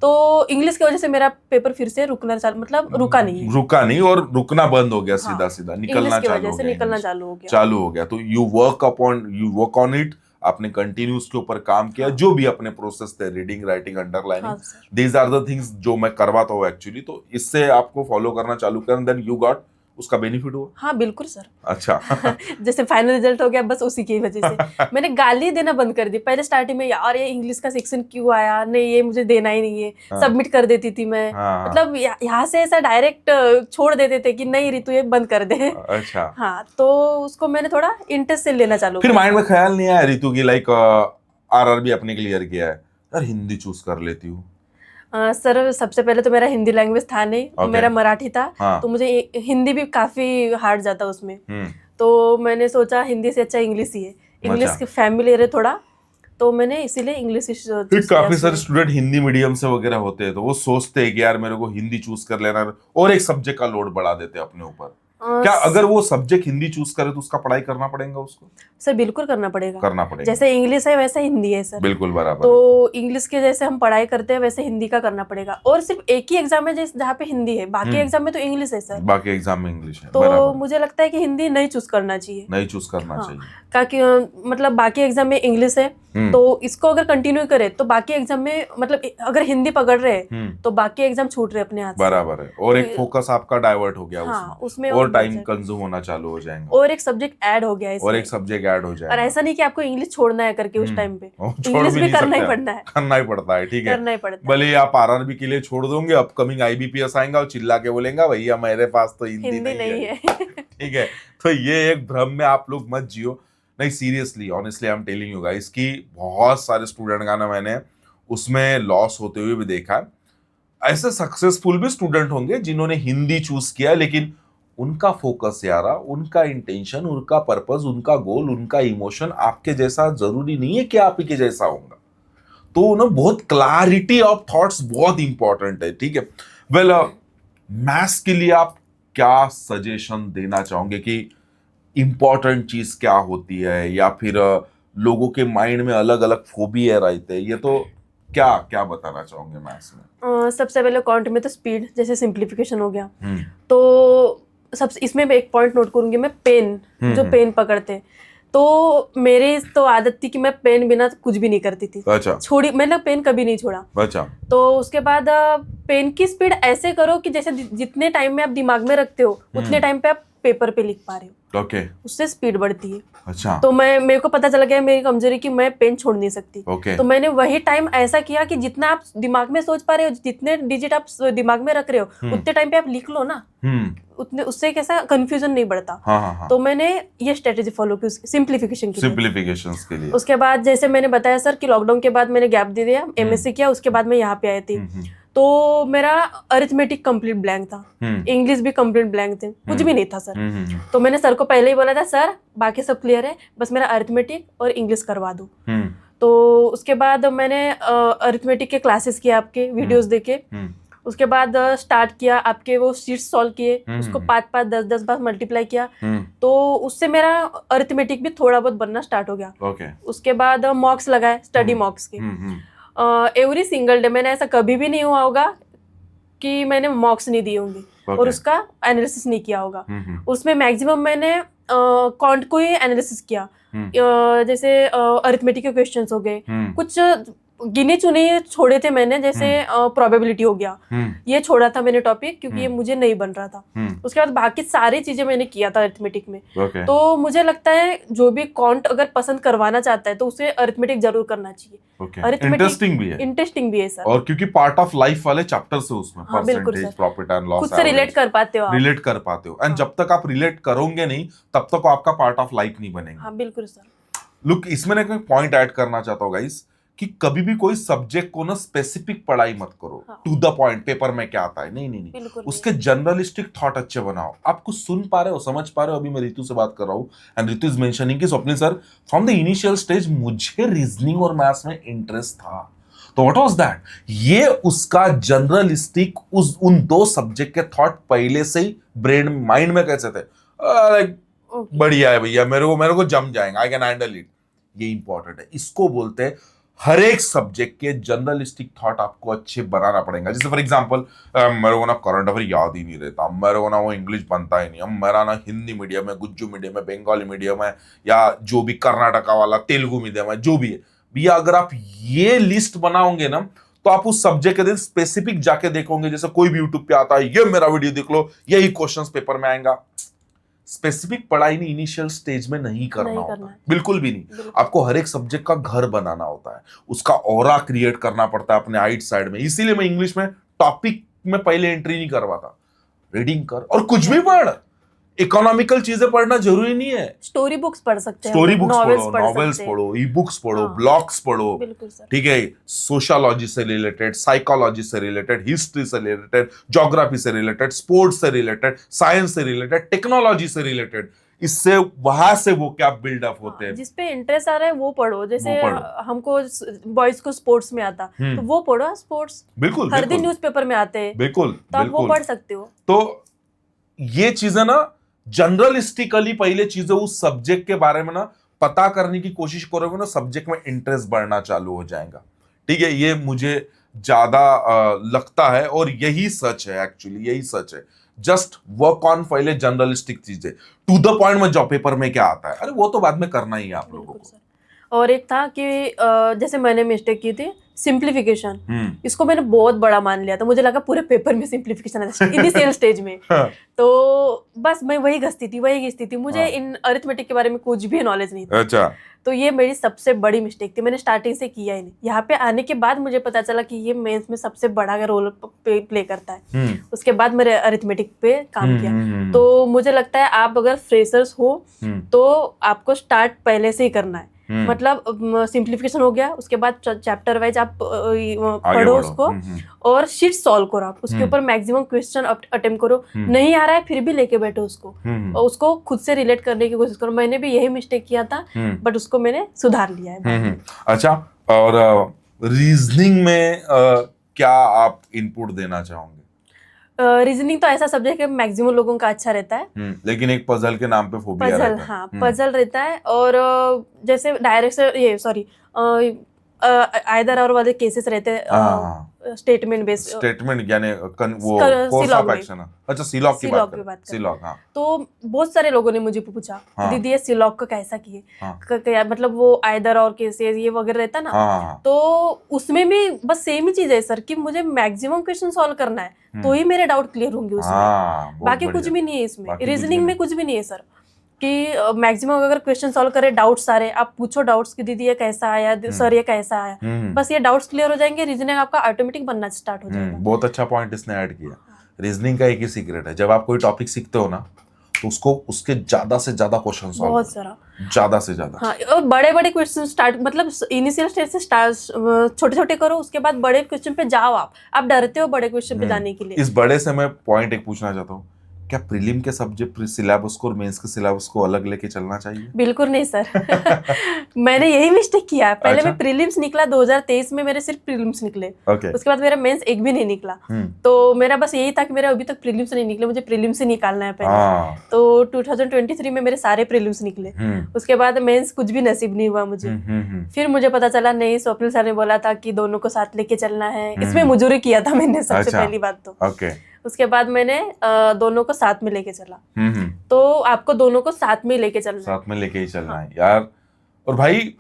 तो इंग्लिश की वजह से मेरा पेपर फिर से मतलब रुका नहीं और रुकना बंद हो गया, सीधा निकलना चालू हो गया। तो यू वर्क ऑन इट, आपने कंटिन्यू उसके ऊपर काम किया। जो भी अपने प्रोसेस थे, reading, writing, underlining, these are the things जो मैं करवाता हूँ एक्चुअली। तो इससे आपको फॉलो करना चालू कर, देन यू गॉट उसका बेनिफिट हुआ। हाँ बिल्कुल सर। अच्छा जैसे फाइनल रिजल्ट हो गया, बस उसी की वजह से मैंने गाली देना बंद कर दी। पहले स्टार्टिंग में यार ये इंग्लिश का सेक्शन क्यों आया, नहीं ये मुझे देना ही नहीं है, सबमिट कर देती थी मैं। मतलब यहाँ से ऐसा डायरेक्ट छोड़ देते थे कि नहीं रितु ये बंद कर दे। अच्छा हाँ, तो उसको मैंने थोड़ा इंटरेस्ट से लेना चालू फिर माइंड में ख्याल नहीं आया रितु की लाइक RRB अपने क्लियर किया है, यार हिंदी चूज कर लेती हूँ? सर सबसे पहले तो मेरा हिंदी लैंग्वेज था नहीं, मेरा मराठी था। तो मुझे हिंदी भी काफी हार्ड जाता उसमें। तो मैंने सोचा हिंदी से अच्छा इंग्लिश ही है, इंग्लिश की फैमिलियर है थोड़ा, तो मैंने इसीलिए इंग्लिश फिर काफी सारे स्टूडेंट हिंदी मीडियम से वगैरह होते हैं तो वो सोचते हैं कि यार मेरे को हिंदी चूज कर लेना है, और एक सब्जेक्ट का लोड बढ़ा देते हैं अपने ऊपर। क्या अगर वो सब्जेक्ट हिंदी चूज करे तो उसका पढ़ाई करना पड़ेगा उसको? सर बिल्कुल करना पड़ेगा। जैसे इंग्लिश है वैसे हिंदी है सर। बिल्कुल बराबर। तो इंग्लिश के जैसे हम पढ़ाई करते हैं वैसे हिंदी का करना पड़ेगा। और सिर्फ एक ही एग्जाम है जहाँ पे हिंदी है, बाकी एग्जाम में तो इंग्लिश है सर। बाकी एग्जाम में इंग्लिश है। तो मुझे लगता है कि हिंदी नहीं चूज करना चाहिए। नहीं चूज करना चाहिए। ताकि मतलब बाकी एग्जाम में इंग्लिश है तो इसको अगर कंटिन्यू करे तो बाकी एग्जाम में मतलब अगर हिंदी पकड़ रहे हैं तो बाकी एग्जाम छूट रहे अपने हाथ से। बराबर है। और एक फोकस आपका डाइवर्ट हो गया उसमें और टाइम कंज्यूम होना चालू हो जाएगा। और एक सब्जेक्ट ऐड हो गया और एक सब्जेक्ट ऐड हो जाएगा। और ऐसा नहीं कि आपको इंग्लिश छोड़ना है करके उस टाइम पे इंग्लिश भी करना ही पड़ना है। करना ही पड़ता है। ठीक है, करना ही पड़ता है। भले आप आरआरबी के लिए छोड़ दोगे, अपकमिंग आईबीपीएस आएगा और चिल्ला के बोलेगा भैया मेरे पास तो हिंदी नहीं है। ठीक है, तो ये एक भ्रम में आप लोग मत जियो। नहीं, seriously honestly I am telling you guys कि बहुत सारे स्टूडेंट का ना मैंने उसमें लॉस होते हुए भी देखा है। ऐसे सक्सेसफुल भी स्टूडेंट होंगे जिन्होंने हिंदी चूज किया, लेकिन उनका फोकस यारा, उनका इंटेंशन, उनका पर्पस, उनका गोल, उनका इमोशन आपके जैसा जरूरी नहीं है कि आप ही के जैसा होगा। तो ना बहुत क्लैरिटी ऑफ थॉट्स बहुत इंपॉर्टेंट है। ठीक है, वेल मैथ्स के लिए आप क्या सजेशन देना चाहोगे कि इंपॉर्टेंट चीज क्या होती है, या फिर लोगों के माइंड में अलग अलग फोबिया रहते हैं, ये तो क्या क्या बताना चाहोगे मैथ्स में? सबसे पहले काउंट में तो स्पीड, जैसे सिंप्लीफिकेशन हो गया। तो सबसे इसमें मैं एक पॉइंट नोट करूंगी, मैं पेन, जो पेन पकड़ते तो मेरी तो आदत थी कि मैं पेन बिना कुछ भी नहीं करती थी। अच्छा। छोड़ी मैंने पेन कभी नहीं छोड़ा। अच्छा। तो उसके बाद पेन की स्पीड ऐसे करो कि जैसे जितने टाइम में आप दिमाग में रखते हो उतने टाइम पे आप पेपर पे लिख पा रहे हो। ओके। उससे स्पीड बढ़ती है। अच्छा। तो मेरे को पता चल गया मेरी कमजोरी कि मैं पेन छोड़ नहीं सकती। तो मैंने वही टाइम ऐसा किया कि जितना आप दिमाग में सोच पा रहे हो, जितने डिजिट आप दिमाग में रख रहे हो उतने टाइम पे आप लिख लो ना, उतने उससे कैसा कंफ्यूजन नहीं बढ़ता। हाँ। तो मैंने ये स्ट्रेटेजी फॉलो की सिंप्लीफिकेशन के लिए। उसके बाद जैसे मैंने बताया सर कि लॉकडाउन के बाद मैंने गैप दे दिया, एमएससी किया, उसके बाद मैं यहाँ पे आई थी। तो मेरा अरिथमेटिक कंप्लीट ब्लैंक था, इंग्लिश भी कंप्लीट ब्लैंक थे, कुछ भी नहीं था सर। तो मैंने सर को पहले ही बोला था सर बाकी सब क्लियर है, बस मेरा अरिथमेटिक और इंग्लिश करवा दो। तो उसके बाद मैंने अरिथमेटिक के क्लासेस किए, आपके वीडियोस देखे। उसके बाद स्टार्ट किया, आपके वो शीट्स सॉल्व किए, उसको 5-5 10-10 बार मल्टीप्लाई किया। तो उससे मेरा अरिथमेटिक भी थोड़ा बहुत बनना स्टार्ट हो गया। उसके बाद मॉक्स लगाए, स्टडी मॉक्स के एवरी सिंगल डे। मैंने ऐसा कभी भी नहीं हुआ होगा कि मैंने मॉक्स नहीं दिए होंगे और उसका एनालिसिस नहीं किया होगा। उसमें मैक्सिमम मैंने कॉन्ट को ही एनालिसिस किया। जैसे अरिथमेटिक के क्वेश्चंस हो गए, कुछ गिने चुने छोड़े थे मैंने, जैसे प्रोबेबिलिटी हो गया, ये छोड़ा था मैंने टॉपिक क्योंकि ये मुझे नहीं बन रहा था। उसके बाद बाकी सारी चीजें मैंने किया था अरिथमेटिक में। तो मुझे लगता है जो भी कॉन्ट अगर पसंद करवाना चाहता है तो उसे अरिथमेटिक जरूर करना चाहिए। इंटरेस्टिंग भी है सर, और क्योंकि पार्ट ऑफ लाइफ वाले चैप्टर से उसमें परसेंटेज, प्रॉफिट एंड लॉस, खुद से रिलेट कर पाते हो एंड जब तक आप रिलेट करोगे नहीं तब तक आपका पार्ट ऑफ लाइफ नहीं बनेगा। हाँ बिल्कुल सर। लुक, इसमें ना कोई पॉइंट ऐड करना चाहता हूँ गाइस कि कभी भी कोई सब्जेक्ट को ना स्पेसिफिक पढ़ाई मत करो, टू द पॉइंट पेपर में क्या आता है, नहीं। उसके जर्नलिस्टिक थॉट अच्छे बनाओ। आप कुछ सुन पा रहे हो, समझ पा रहे हो। अभी मैं रितु से बात कर रहा हूँ एंड रितु इज मेंशनिंग कि Swapnil sir from the initial stage मुझे रीजनिंग और मैथ्स में इंटरेस्ट था। तो व्हाट वाज दैट? ये उसका जर्नलिस्टिक उन दो सब्जेक्ट के थॉट पहले से ही ब्रेन माइंड में कैसे थे, बढ़िया है भैया, मेरे को जम जाएगा, आई कैन हैंडल इट। ये इंपॉर्टेंट है, इसको बोलते हैं हर एक सब्जेक्ट के जर्नलिस्टिक थॉट आपको अच्छे बनाना पड़ेगा। जैसे फॉर एग्जांपल मेरे को ना करंट अफेयर याद ही नहीं रहता, मेरे को ना वो इंग्लिश बनता ही नहीं, अब मेरा ना हिंदी मीडियम है, गुज्जू मीडियम है, बंगाली मीडियम है, या जो भी कर्नाटका वाला तेलुगु मीडियम है, जो भी है भैया, अगर आप ये लिस्ट बनाओगे ना तो आप उस सब्जेक्ट के दिन स्पेसिफिक जाके देखोगे। जैसे कोई भी यूट्यूब पे आता है, ये मेरा वीडियो देख लो, यही क्वेश्चंस पेपर में आएगा। स्पेसिफिक पढ़ाई नहीं इनिशियल स्टेज में नहीं करना होता, बिल्कुल भी नहीं। आपको हर एक सब्जेक्ट का घर बनाना होता है, उसका ऑरा क्रिएट करना पड़ता है अपने आइट साइड में। इसीलिए मैं इंग्लिश में टॉपिक में पहले एंट्री नहीं करवाता। रीडिंग कर और कुछ भी पढ़, इकोनॉमिकल चीजें पढ़ना जरूरी नहीं है। स्टोरी बुक्स पढ़ सकते हैं, स्टोरी बुक्स पढ़ो, नॉवेल्स पढ़ो, ई बुक्स पढ़ो, ब्लॉग्स पढ़ो, ठीक है, सोशियोलॉजी से रिलेटेड, साइकोलॉजी से रिलेटेड, हिस्ट्री से रिलेटेड, ज्योग्राफी से रिलेटेड, स्पोर्ट्स से रिलेटेड, साइंस से रिलेटेड, टेक्नोलॉजी से रिलेटेड, इससे वहां से वो क्या बिल्डअप होते हैं। जिसपे इंटरेस्ट आ रहा है वो पढ़ो, जैसे वो पढ़ो। हमको बॉयज को स्पोर्ट्स में आता तो वो पढ़ो स्पोर्ट्स, बिल्कुल हर दिन बिल्कुल न्यूज़पेपर में आते हैं, बिल्कुल तो आप वो बिल्कुल। पढ़ सकते हो। तो ये चीजें ना जनरलिस्टिकली पहले चीजें उस सब्जेक्ट के बारे में ना पता करने की कोशिश करोगे ना, सब्जेक्ट में इंटरेस्ट बढ़ना चालू हो जाएगा। ठीक है, ये मुझे ज्यादा लगता है और यही सच है, एक्चुअली यही सच है। जस्ट वर्क ऑन पहले जनरलिस्टिक चीजें, टू द पॉइंट में जॉब पेपर में क्या आता है, अरे वो तो बाद में करना ही है आप लोगों को। और एक था कि जैसे मैंने मिस्टेक की थी सिंप्लीफिकेशन, इसको मैंने बहुत बड़ा मान लिया था, मुझे लगा पूरे पेपर में सिंप्लीफिकेशन है इनिशियल स्टेज में। तो बस मैं वही घिसती थी, मुझे इन अरिथमेटिक के बारे में कुछ भी नॉलेज नहीं था। अच्छा। तो ये मेरी सबसे बड़ी मिस्टेक थी, मैंने स्टार्टिंग से किया ही नहीं। यहाँ पे आने के बाद मुझे पता चला कि ये मेंस में सबसे बड़ा रोल प्ले करता है। उसके बाद मैंने अरिथमेटिक पे काम किया। तो मुझे लगता है आप अगर फ्रेशर्स हो तो आपको स्टार्ट पहले से ही करना है। मतलब सिंप्लीफिकेशन हो गया, उसके बाद चैप्टर वाइज आप पढ़ो उसको और शीट सॉल्व करो, आप उसके ऊपर मैक्सिमम क्वेश्चन अटेम्प्ट करो। नहीं आ रहा है फिर भी लेके बैठो उसको, और उसको खुद से रिलेट करने की कोशिश करो। मैंने भी यही मिस्टेक किया था, बट उसको मैंने सुधार लिया है। अच्छा, और रीजनिंग में क्या आप इनपुट देना चाहोगे? रीजनिंग तो ऐसा सब्जेक्ट है मैक्सिमम लोगों का अच्छा रहता है, लेकिन एक पजल के नाम पे फोबिया रहता है। हाँ पजल रहता है। और जैसे आइदर और वाले केसेस रहते हैं स्टेटमेंट बेस्ड, स्टेटमेंट यानी वो कोर्स ऑफ एक्शन। अच्छा, सीलॉग की बात कर। सीलॉग, हाँ। तो बहुत सारे लोगों ने मुझे पूछा दीदी ये सीलॉग का कैसा किए, मतलब वो आइदर और केसेस ये वगैरह रहता ना। तो उसमें भी बस सेम ही चीज है सर, कि मुझे मैक्सिमम क्वेश्चन सॉल्व करना है तो ही मेरे डाउट क्लियर होंगे उसमें, बाकी कुछ भी नहीं है इसमें। रीजनिंग में कुछ भी नहीं है सर, कि मैक्सिमम अगर क्वेश्चन सॉल्व करे, डाउट्स सारे आप पूछो डाउट्स की दीदी ये कैसा आया, सर ये कैसा आया, बस ये डाउट्स क्लियर हो जाएंगे, रीजनिंग आपका ऑटोमेटिक बनना स्टार्ट हो जाएगा। बहुत अच्छा पॉइंट इसने ऐड किया। रीजनिंग का एक ही सीक्रेट है, जब आप कोई टॉपिक सीखते हो ना तो उसको उसके ज्यादा से ज्यादा क्वेश्चन सॉल्व, बहुत सारा, ज्यादा से ज्यादा। हाँ, और बड़े बड़े क्वेश्चन स्टार्ट, मतलब इनिशियल स्टेज से स्टार्ट छोटे छोटे करो, उसके बाद बड़े क्वेश्चन पे जाओ। आप डरते हो बड़े क्वेश्चन पे जाने के लिए। इस बड़े से मैं पॉइंट एक पूछना चाहता हूँ, क्या प्रीलिम के सब्जेक्ट सिलेबस को और मेंस के सिलेबस को अलग लेके चलना चाहिए? बिल्कुल नहीं सर। मैंने यही मिस्टेक किया है। पहले मैं प्रीलिम्स निकला 2023 में, मेरे सिर्फ प्रीलिम्स निकले। उसके बाद मेरा मेंस एक भी नहीं निकला। तो मेरा बस यही था कि मेरा अभी तक प्रीलिम्स नहीं निकले, मुझे प्रीलिम्स ही निकालना है पहले। तो 2023 में मेरे सारे प्रीलिम्स निकले। उसके बाद मेंस कुछ भी नसीब नहीं हुआ मुझे। फिर मुझे पता चला नहीं, स्वप्निल सर ने बोला था कि दोनों को साथ लेके चलना है। इसमें मुजूरी किया था मैंने सबसे पहली बात तो। उसके बाद मैंने दोनों को साथ में लेके चला। तो आपको दोनों को साथ में लेके चलना है, साथ में लेके ही चलना है यार। और भाई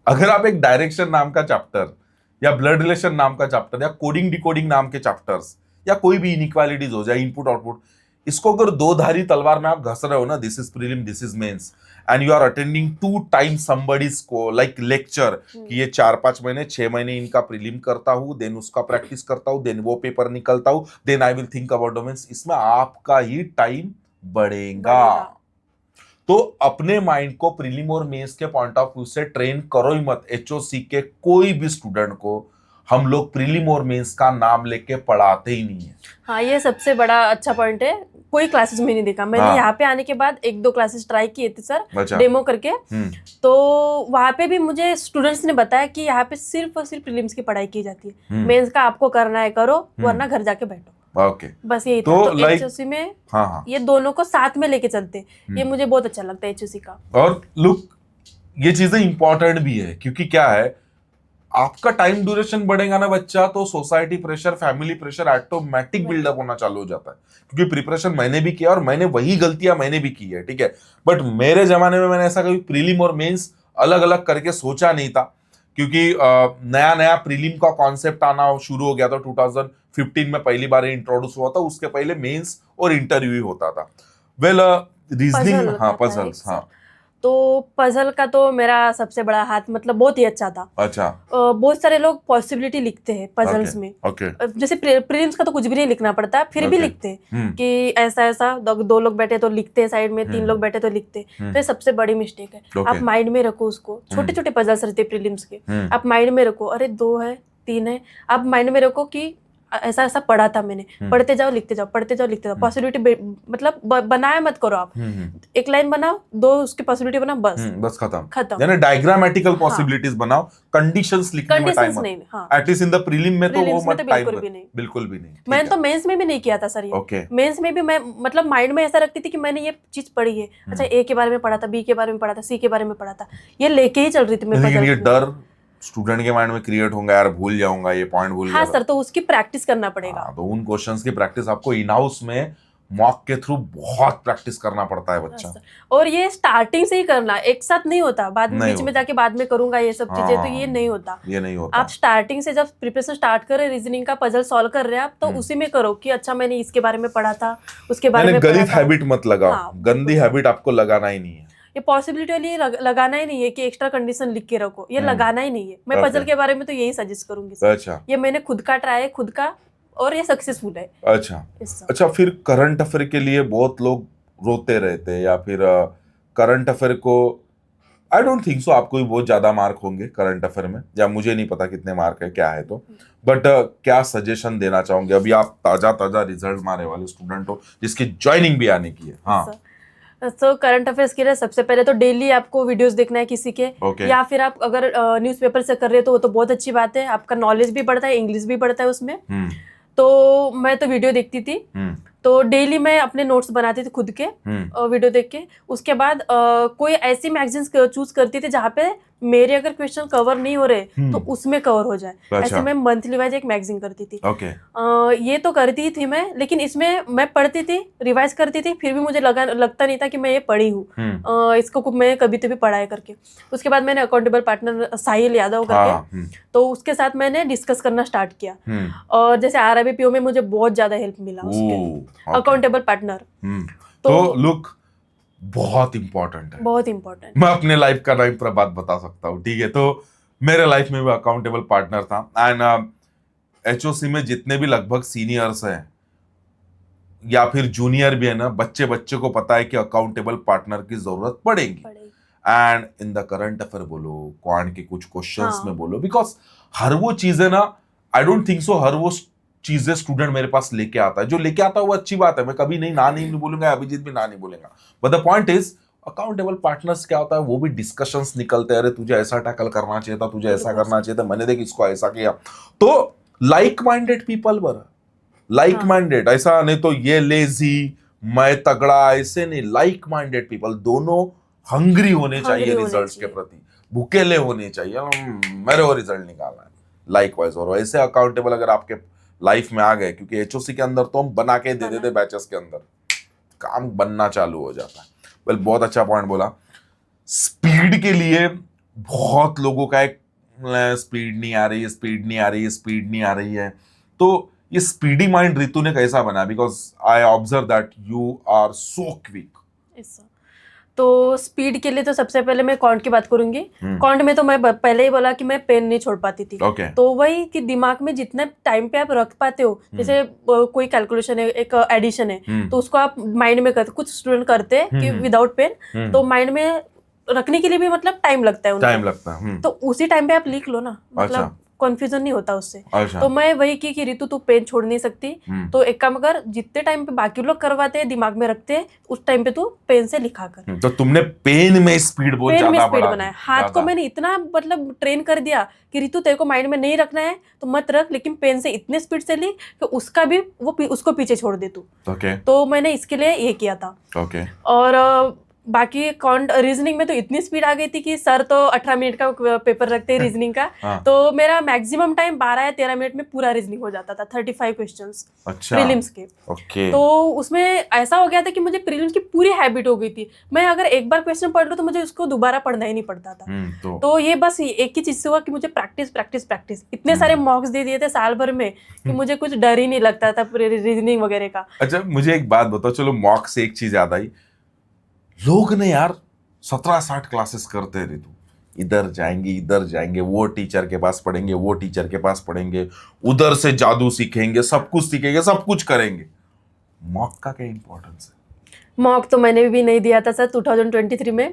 अगर आप एक डायरेक्शन नाम का चैप्टर या ब्लड रिलेशन नाम का चैप्टर या कोडिंग डिकोडिंग नाम के चैप्टर्स या कोई भी इनइक्वालिटीज हो जाए, इनपुट आउटपुट, इसको अगर दो धारी तलवार में आप घस रहे हो ना, this is prelim this is mains, and you are attending 2 times somebody's को लाइक लेक्चर कि ये 4-5 महीने 6 महीने इनका प्रीलिम करता हूँ, देन उसका प्रैक्टिस करता हूँ, देन वो पेपर निकलता हूँ, then I will think about domains, इसमें आपका ही टाइम बढ़ेगा। तो अपने माइंड को प्रीलिम और मेंस के पॉइंट ऑफ व्यू से ट्रेन करो ही मत। एचओसी के कोई भी स्टूडेंट को हम लोग प्रीलिम और मेंस का नाम लेके पढ़ाते ही नहीं है। हाँ, ये सबसे बड़ा अच्छा पॉइंट है। कोई क्लासेस में नहीं देखा मैंने। यहाँ पे आने के बाद 1-2 क्लासेस ट्राई किए थे सर, डेमो करके। तो वहाँ पे भी मुझे स्टूडेंट्स ने बताया कि यहाँ पे सिर्फ और सिर्फ प्रीलिम्स की पढ़ाई की जाती है, मेंस का आपको करना है करो, वरना घर जाके बैठो। बस यही था। तो एचओसी में ये दोनों को साथ में लेके चलते, ये मुझे बहुत अच्छा लगता है एचओसी का। और लुक, ये चीजें इंपॉर्टेंट भी है, क्योंकि क्या है, आपका टाइम ड्यूरेशन बढ़ेगा ना बच्चा, तो society pressure, family pressure automatic buildup होना चालू हो जाता है। क्योंकि प्रिपरेशन मैंने भी किया और मैंने वही गलतियां मैंने भी की है, ठीक है। बट मेरे जमाने में मैंने ऐसा कभी प्रीलिम और मेंस अलग अलग करके सोचा नहीं था, क्योंकि नया नया प्रीलिम का कॉन्सेप्ट आना शुरू हो गया था। 2015 में पहली बार इंट्रोड्यूस हुआ था, उसके पहले मेंस और इंटरव्यू होता था। वेल, रीजनिंग, हाँ पजल्स, हाँ। तो पजल का तो मेरा सबसे बड़ा हाथ, मतलब बहुत ही अच्छा था। अच्छा। बहुत सारे लोग पॉसिबिलिटी लिखते हैं पजल्स में। जैसे प्रीलिम्स का तो कुछ भी नहीं लिखना पड़ता, फिर भी लिखते हैं कि ऐसा ऐसा, 2 लोग बैठे तो लिखते हैं, साइड में 3 लोग बैठे तो लिखते। तो ये सबसे बड़ी मिस्टेक है। आप माइंड में रखो उसको, छोटे छोटे पजल्स रहते प्रीलिम्स के, आप माइंड में रखो। अरे 2 है 3 है, आप माइंड में रखो कि ऐसा ऐसा पढ़ा था मैंने, पढ़ते जाओ लिखते जाओ, पढ़ते जाओ लिखते जाओ, पॉसिबिलिटी मतलब बनाया मत करो आप, एक लाइन बनाओ, दो उसकी पॉसिबिलिटी बनाओ, बस खत्म। यानी डायग्रामेटिकल पॉसिबिलिटीज बनाओ, कंडीशंस लिखने में टाइम नहीं, एटलीस्ट इन द प्रीलिम में तो वो प्रीलिम्स में मत तो टाइम बिल्कुल भी नहीं। ठीक मैंने है। तो मेंस में भी नहीं किया था सर ये। ओके। मेंस में भी मैं मतलब माइंड में ऐसा रखती थी कि मैंने ये चीज पढ़ी है, अच्छा ए के बारे में पढ़ा था, बी के बारे में पढ़ा था, सी के बारे में पढ़ा था, ये लेके ही चल रही थी मैं। लेकिन ये डर स्टूडेंट के माइंड में क्रिएट होगा, यार भूल जाऊंगा, ये पॉइंट भूल हाँ सर, तो उसकी प्रैक्टिस करना पड़ेगा। तो उन क्वेश्चंस की प्रैक्टिस आपको इन हाउस में मॉक के थ्रू बहुत प्रैक्टिस करना पड़ता है बच्चा। और ये स्टार्टिंग से ही करना, एक साथ नहीं होता, बाद में बीच में जाके बाद में करूंगा ये सब चीजें, तो ये नहीं होता। आप स्टार्टिंग से जब प्रिपरेशन स्टार्ट कर रहे, रीजनिंग का पजल सॉल्व कर रहे हैं आप, तो उसी में करो कि अच्छा मैंने इसके बारे में पढ़ा था, उसके बारे में गलत हैबिट मत लगाओ, गंदी हैबिट आपको लगाना ही नहीं है। ये पॉसिबिलिटी वाली लगाना ही नहीं है कि एक्स्ट्रा कंडीशन लिख के रखो, ये लगाना ही नहीं है। मैं पजल के बारे में तो यही सजेस्ट करूंगी। अच्छा, ये मैंने खुद का ट्राई, खुद का, और ये सक्सेसफुल है। अच्छा, फिर करंट अफेयर के लिए बहुत लोग रोते रहते हैं, या फिर करंट अफेयर को आई डोंट थिंक सो आपको भी बहुत ज्यादा मार्क होंगे करंट अफेयर में, या मुझे नहीं पता कितने मार्क है क्या है, तो बट क्या सजेशन देना चाहोगे? अभी आप ताजा रिजल्ट मारे वाले स्टूडेंट हो जिसकी ज्वाइनिंग भी आने की है। हाँ, तो करंट अफेयर्स के लिए सबसे पहले तो डेली आपको वीडियोस देखना है किसी के, या फिर आप अगर न्यूज़पेपर से कर रहे हो तो वो तो बहुत अच्छी बात है, आपका नॉलेज भी बढ़ता है, इंग्लिश भी बढ़ता है उसमें। तो मैं तो वीडियो देखती थी, तो डेली मैं अपने नोट्स बनाती थी खुद के वीडियो देख के। उसके बाद कोई ऐसी मैगजीन्स चूज करती थी जहाँ पे मेरे अगर क्वेश्चन कवर नहीं हो रहे तो उसमें कवर हो जाए। ऐसे मैं मंथली वाइज एक मैगजीन करती थी। ये तो करती थी मैं, लेकिन इसमें मैं पढ़ती थी, रिवाइज करती थी, फिर भी मुझे लगता नहीं था कि मैं ये पढ़ी हूँ, इसको मैं कभी तभी पढ़ाई करके। उसके बाद मैंने अकाउंटेबल पार्टनर साहिल यादव करके, तो उसके साथ मैंने डिस्कस करना स्टार्ट किया, और जैसे RRB PO में मुझे बहुत ज्यादा हेल्प मिला उसके अकाउंटेबल पार्टनर। तो लुक बहुत इंपॉर्टेंट है, बहुत इंपॉर्टेंट। मैं अपने लाइफ का लाइफ बात बता सकता हूँ, ठीक है? तो मेरे लाइफ में भी अकाउंटेबल पार्टनर था, एंड HOC में जितने भी लगभग सीनियर्स हैं या फिर जूनियर भी है ना, बच्चे को पता है कि अकाउंटेबल पार्टनर की जरूरत पड़ेगी। And in the current affair बोलो, क्वांट के कुछ क्वेश्चंस में बोलो, बिकॉज हर वो चीजें ना, आई डोंट थिंक सो हर वो चीजें स्टूडेंट मेरे पास लेके आता है। जो लेके आता है वो अच्छी बात है, मैं कभी नहीं बोलूंगा, अभिजीत भी नहीं बोलेगा, but the point is accountable partners क्या होता है, वो भी डिस्कशंस निकलते हैं, अरे तुझे ऐसा टैकल करना चाहिए था, तुझे ऐसा करना चाहिए था, मैंने देख इसको ऐसा किया। तो लाइक माइंडेड पीपल बर, लाइक माइंडेड, ऐसा नहीं तो ये लेजी मैं तगड़ा, ऐसे नहीं, लाइक माइंडेड पीपल, दोनों हंग्री होने चाहिए रिजल्ट्स के प्रति, भूखेले होने चाहिए, मेरे को रिजल्ट निकालना है लाइक वाइज। और वैसे अकाउंटेबल अगर आपके लाइफ में आ गए, क्योंकि HOC के अंदर तो हम बना के दे देते, बैचेस के अंदर काम बनना चालू हो जाता है। वेल, बहुत अच्छा पॉइंट बोला। स्पीड के लिए बहुत लोगों का एक स्पीड नहीं आ रही है, स्पीड नहीं आ रही है, स्पीड नहीं आ रही है। तो ये स्पीडी माइंड रितु ने कैसा बना? Because I observe that you are so quick. तो स्पीड के लिए तो सबसे पहले मैं कॉन्ट की बात करूंगी। कॉन्ट में तो मैं पहले ही बोला कि मैं पेन नहीं छोड़ पाती थी। तो वही कि दिमाग में जितने टाइम पे आप रख पाते हो, जैसे कोई कैलकुलेशन है, एक एडिशन है, तो उसको आप माइंड में करते, कुछ स्टूडेंट करते हैं कि विदाउट पेन, तो माइंड में रखने के लिए भी मतलब टाइम लगता है, टाइम लगता है। तो उसी टाइम पे आप लिख लो ना, मतलब कंफ्यूजन नहीं होता उससे। तो मैं वही की कि रितु तू पेन छोड़ नहीं सकती, तो एक काम कर, जितने टाइम पे बाकी लोग करवाते हैं, दिमाग में रखते हैं, उस टाइम पे तू पेन से लिखा कर। तो तुमने पेन में स्पीड बहुत ज्यादा बनाया, हाथ को मैंने इतना मतलब ट्रेन कर दिया कि रितु तेरे को माइंड में नहीं रखना है तो मत रख, लेकिन पेन से इतने स्पीड से लिख कि उसका भी वो उसको पीछे छोड़ दे तू। तो मैंने इसके लिए ये किया था। और बाकी रीजनिंग में तो इतनी स्पीड आ गई थी कि सर तो 18 मिनट का पेपर रखते हैं रीजनिंग का। तो मेरा मैक्सिमम टाइम 12 या 13 मिनट में पूरा रीजनिंग हो जाता था, 35 क्वेश्चंस प्रीलिम्स के। तो उसमें ऐसा हो गया था कि मुझे प्रीलिम्स की पूरी हैबिट हो गई थी। मैं अगर एक बार क्वेश्चन पढ़ लूं तो मुझे उसको दोबारा पढ़ना ही नहीं पड़ता था। तो ये बस एक ही चीज से हुआ कि मुझे प्रैक्टिस प्रैक्टिस प्रैक्टिस, इतने सारे मॉक्स दे दिए थे साल भर में कि मुझे कुछ डर ही नहीं लगता था रीजनिंग वगैरह का। अच्छा, मुझे एक बात बताओ, चलो मॉक से एक चीज याद आई, लोग ने यार 17-60 क्लासेस करते हैं रितु, इधर जाएंगे, वो टीचर के पास पढ़ेंगे, वो टीचर के पास पढ़ेंगे, उधर से जादू सीखेंगे, सब कुछ सीखेंगे, सब कुछ करेंगे। मॉक का क्या इंपॉर्टेंस है? मॉक तो मैंने भी नहीं दिया था सर 2023 में।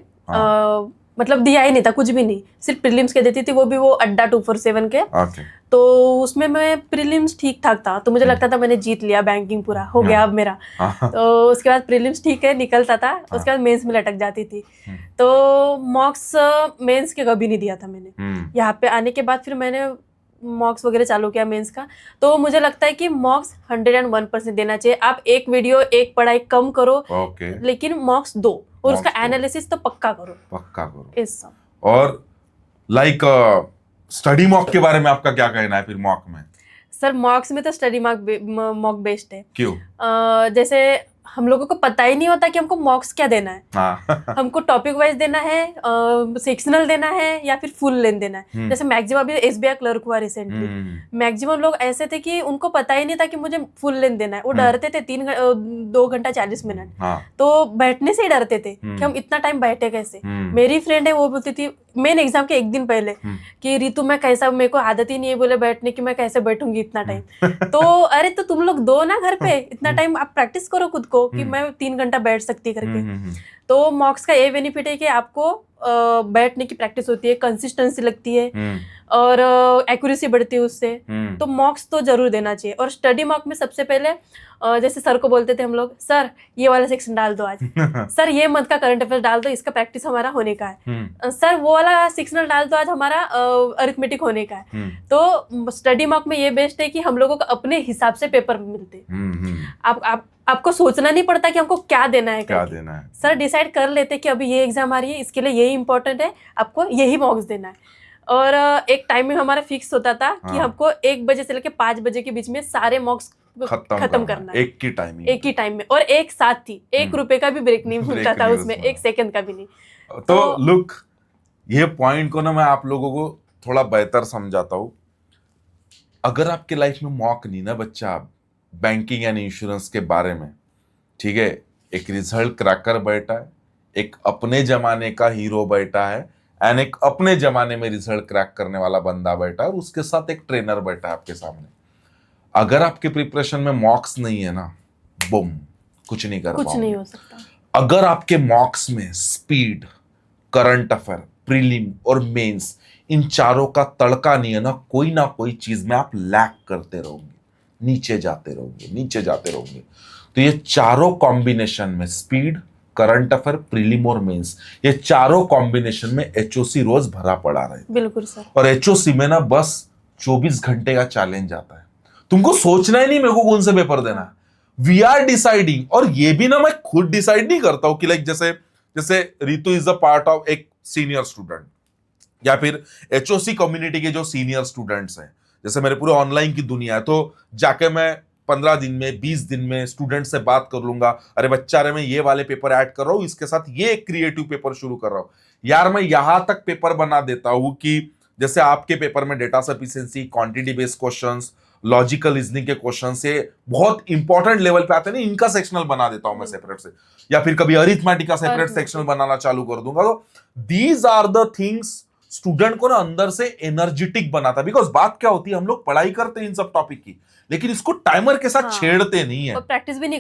मतलब दिया ही नहीं था, कुछ भी नहीं, सिर्फ प्रीलिम्स के देती थी, वो भी वो अड्डा 247 के। ओके। तो उसमें मैं प्रीलिम्स ठीक ठाक था, तो मुझे लगता था मैंने जीत लिया, बैंकिंग पूरा हो गया अब मेरा। तो उसके बाद प्रीलिम्स ठीक है निकलता था, उसके बाद मेंस में लटक जाती थी। तो मॉक्स मेंस के कभी नहीं दिया था मैंने। यहाँ पे आने के बाद फिर मैंने मॉक्स वगैरह चालू किया मेंस का। तो मुझे लगता है कि मॉक्स 101% देना चाहिए। आप एक वीडियो एक पढ़ाई कम करो, लेकिन मॉक्स दो, और उसका एनालिसिस तो पक्का करो इस सब। और लाइक स्टडी मॉक के बारे में आपका क्या कहना है फिर मॉक में? सर मॉक्स में तो स्टडी मॉक बेस्ड है। क्यों? जैसे हम लोगों को पता ही नहीं होता कि हमको मॉक्स क्या देना है। हाँ। हमको टॉपिक वाइज देना है, सेक्शनल देना है, या फिर फुल लेन देना है। जैसे मैक्सिमम अभी एसबीआई क्लर्क हुआ रिसेंटली, मैक्सिमम लोग ऐसे थे कि उनको पता ही नहीं था कि मुझे फुल लेन देना है। वो डरते थे 2 घंटा 40 मिनट, तो बैठने से ही डरते थे कि हम इतना टाइम बैठे कैसे। मेरी फ्रेंड है, वो बोलती थी मेन एग्जाम के एक दिन पहले कि रितु मैं कैसा, मेरे को आदत ही नहीं है बोले बैठने की, मैं कैसे बैठूंगी इतना टाइम। तो अरे तो तुम लोग दो ना घर पे इतना टाइम, आप प्रैक्टिस करो खुद को कि मैं 3 घंटा बैठ सकती करके। तो मॉक्स का ये बेनिफिट है कि आपको बैठने की प्रैक्टिस होती है, कंसिस्टेंसी लगती है, और एक्यूरेसी बढ़ती है उससे। तो मॉक्स तो जरूर देना चाहिए। और स्टडी मॉक में सबसे पहले जैसे सर को बोलते थे हम लोग, सर ये वाला सेक्शन डाल दो आज, सर ये मंथ का करंट अफेयर डाल दो, इसका प्रैक्टिस हमारा होने का है, सर वो वाला सेक्शनल डाल दो आज, हमारा अरिथमेटिक होने का है। तो स्टडी मॉक में ये बेस्ट है कि हम लोगों को अपने हिसाब से पेपर मिलते। आपको सोचना नहीं पड़ता कि हमको क्या देना है, सर डिसाइड कर लेते कि अभी ये एग्जाम आ रही है, इसके लिए यही इंपॉर्टेंट है, आपको यही मॉक्स देना है। और एक टाइमिंग हमारा फिक्स होता था कि हमको 1 बजे से लेकर 5 बजे के बीच में सारे मॉक्स खत्म करना है, एक ही टाइम में, और एक साथ ही, 1 रुपए का भी ब्रेक नहीं मिलता था उसमें, 1 सेकंड का भी नहीं। तो लुक, ये पॉइंट को ना मैं आप लोगों को थोड़ा बेहतर समझाता हूँ। अगर आपके लाइफ में मॉक नहीं ना बच्चा, बैंकिंग एंड इंश्योरेंस के बारे में, ठीक है, एक रिजल्ट क्रैकर बैठा है, एक अपने जमाने का हीरो बैठा है, एंड एक अपने जमाने में रिजल्ट क्रैक करने वाला बंदा बैठा है, और उसके साथ एक ट्रेनर बैठा है आपके सामने। अगर आपके प्रिपरेशन में मॉक्स नहीं है ना, बुम, कुछ नहीं कर पाओगे, नहीं हो सकता। अगर आपके मॉक्स में स्पीड, करंट अफेयर, प्रीलिम और मेंस, इन चारों का तड़का नहीं है ना कोई चीज में आप लैक करते रहोगे, नीचे जाते रहोगे। तो ये चारों कॉम्बिनेशन में, स्पीड, करंट अफेयर, प्रीलिम और मेंस, ये चारों कॉम्बिनेशन में एचओसी रोज भरा पड़ा रहे। बिल्कुल सर। और एचओसी में ना बस 24 घंटे का चैलेंज आता है, तुमको सोचना ही नहीं मेरे को कौन से पेपर देना है, वी आर डिसाइडिंग। और ये भी ना मैं खुद डिसाइड नहीं करता हूं कि लाइक जैसे Ritu is a part of एक सीनियर स्टूडेंट, या फिर एचओसी कम्युनिटी के जो सीनियर स्टूडेंट्स हैं, जैसे मेरे पूरे ऑनलाइन की दुनिया है, तो जाके मैं 15 दिन में, 20 दिन में स्टूडेंट से बात कर लूंगा, अरे बच्चा रे मैं ये वाले पेपर ऐड कर रहा हूं, इसके साथ ये क्रिएटिव पेपर शुरू कर रहा हूं। यार मैं यहां तक पेपर बना देता हूं कि जैसे आपके पेपर में data sufficiency, quantity based questions, logical reasoning के क्वेश्चन से बहुत इंपॉर्टेंट लेवल पे आते हैं, इनका सेक्शनल बना देता हूं मैं सेपरेट से, या फिर कभी अरिथमेटिक का सेपरेट सेक्शनल बनाना चालू कर दूंगा। तो these are the things student को ना अंदर से एनर्जेटिक बनाता है। बिकॉज बात क्या होती है, हम लोग पढ़ाई करते हैं इन सब टॉपिक की, लेकिन इसको टाइमर के साथ छेड़ते नहीं है, प्रैक्टिस भी नहीं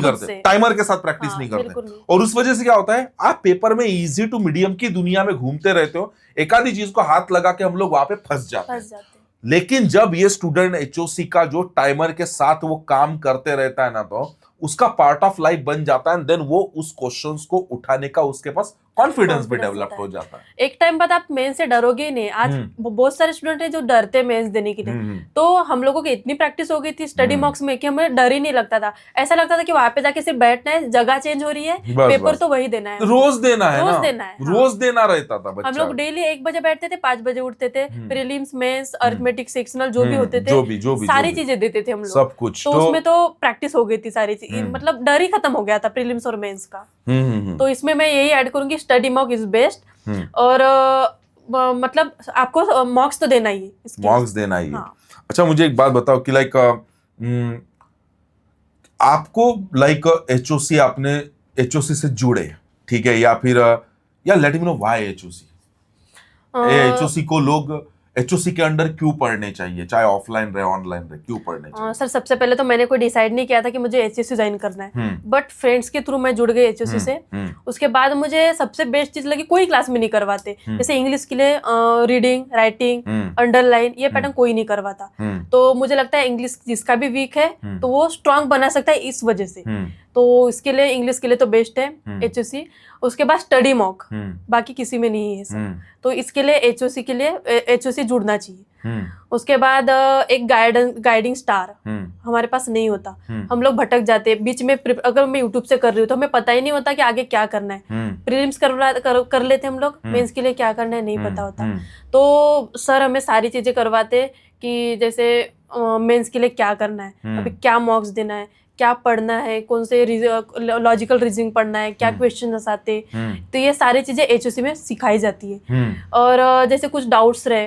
करते, टाइमर के साथ प्रैक्टिस नहीं करते। और उस वजह से क्या होता है, आप पेपर में इजी टू मीडियम की दुनिया में घूमते रहते हो, एक आधी चीज को हाथ लगा के हम लोग वहां पे फंस जाते हैं। लेकिन जब ये स्टूडेंट एचओसी का जो टाइमर के साथ वो काम करते रहता है ना, तो उसका पार्ट ऑफ लाइफ बन जाता है, एंड देन वो उस क्वेश्चंस को उठाने का उसके पास कॉन्फिडेंस भी डेवलप हो जाता है। एक टाइम बाद आप मेंस से डरोगे नहीं। आज बहुत सारे स्टूडेंट हैं जो डरते हैं मेंस देने के लिए। तो हम लोगों की इतनी प्रैक्टिस हो गई थी स्टडी मॉक्स में कि हमें डर ही नहीं लगता था। ऐसा लगता था कि वहां पे जाके सिर्फ बैठना है, जगह चेंज हो रही है, पेपर तो वही देना है, रोज देना है, रोज देना रहता था बच्चा। हम लोग डेली 1 बजे बैठते थे, 5 बजे उठते थे, प्रीलिम्स, मेंस, अरिथमेटिक, सेक्शनल जो भी होते थे, सारी चीजें देते थे हम लोग, सब कुछ। तो उसमें तो प्रैक्टिस हो गई थी सारी चीज, मतलब डर ही खत्म हो गया था प्रीलिम्स और मेंस का। तो इसमें मैं यही ऐड करूंगी, स्टडी मॉक इज बेस्ट। और मतलब आपको मॉक्स तो देना ही है, मॉक्स देना ही है। अच्छा मुझे एक बात बताओ कि लाइक आपको लाइक एचओसी, आपने एचओसी से जुड़े, ठीक है, या फिर या लेट मी नो व्हाई एचओसी को लोग एचओसी के अंडर क्यों पढ़ने चाहिए, चाहे ऑफलाइन रहे ऑनलाइन रहे, क्यों पढ़ने चाहिए? सर सबसे पहले तो मैंने कोई डिसाइड नहीं किया था कि मुझे एचओसी ज्वाइन करना है, बट फ्रेंड्स के थ्रू मैं जुड़ गई एचओसी से। उसके बाद मुझे सबसे बेस्ट चीज लगी, कोई क्लास में नहीं करवाते। जैसे इंग्लिश के लिए रीडिंग, राइटिंग, अंडरलाइन, ये पैटर्न कोई नहीं करवाता। तो मुझे लगता है इंग्लिश जिसका भी वीक है तो वो स्ट्रांग बना सकता है इस वजह से। तो इसके लिए इंग्लिश के लिए तो बेस्ट है एचओसी। उसके बाद स्टडी मॉक, बाकी किसी में नहीं है सर। तो इसके लिए एचओसी के लिए एचओसी जुड़ना चाहिए। उसके बाद एक गाइडिंग स्टार हमारे पास नहीं होता, हम लोग भटक जाते हैं बीच में। अगर मैं यूट्यूब से कर रही हूँ तो हमें पता ही नहीं होता कि आगे क्या करना है। प्रीलिम्स कर लेते हम लोग, मेंस के लिए क्या करना है नहीं पता होता। तो सर हमें सारी चीजें करवाते कि जैसे मेंस के लिए क्या करना है, अभी क्या मॉक्स देना है, क्या पढ़ना है, कौन से लॉजिकल रीजनिंग पढ़ना है, क्या क्वेश्चन आते, तो ये सारी चीजें एचओसी में सिखाई जाती है। और जैसे कुछ डाउट्स रहे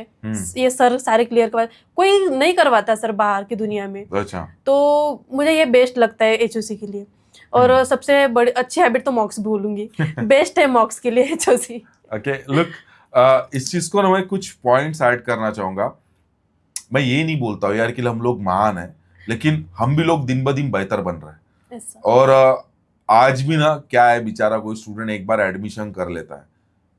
ये सर सारे क्लियर करवा, कोई नहीं करवाता सर बाहर की दुनिया में। अच्छा। तो मुझे ये बेस्ट लगता है एचओसी के लिए। और सबसे बड़ी अच्छी हैबिट तो मॉक्स बोलूंगी, बेस्ट है मॉक्स के लिए एचओसी। ओके लुक, इस चीज को ना मैं कुछ पॉइंट्स ऐड करना चाहूंगा। मैं ये नहीं बोलता हूँ यार कि हम लोग महान हैं, लेकिन हम भी लोग दिन ब दिन बेहतर बन रहे हैं। और आज भी ना क्या है, बेचारा कोई स्टूडेंट एक बार एडमिशन कर लेता है,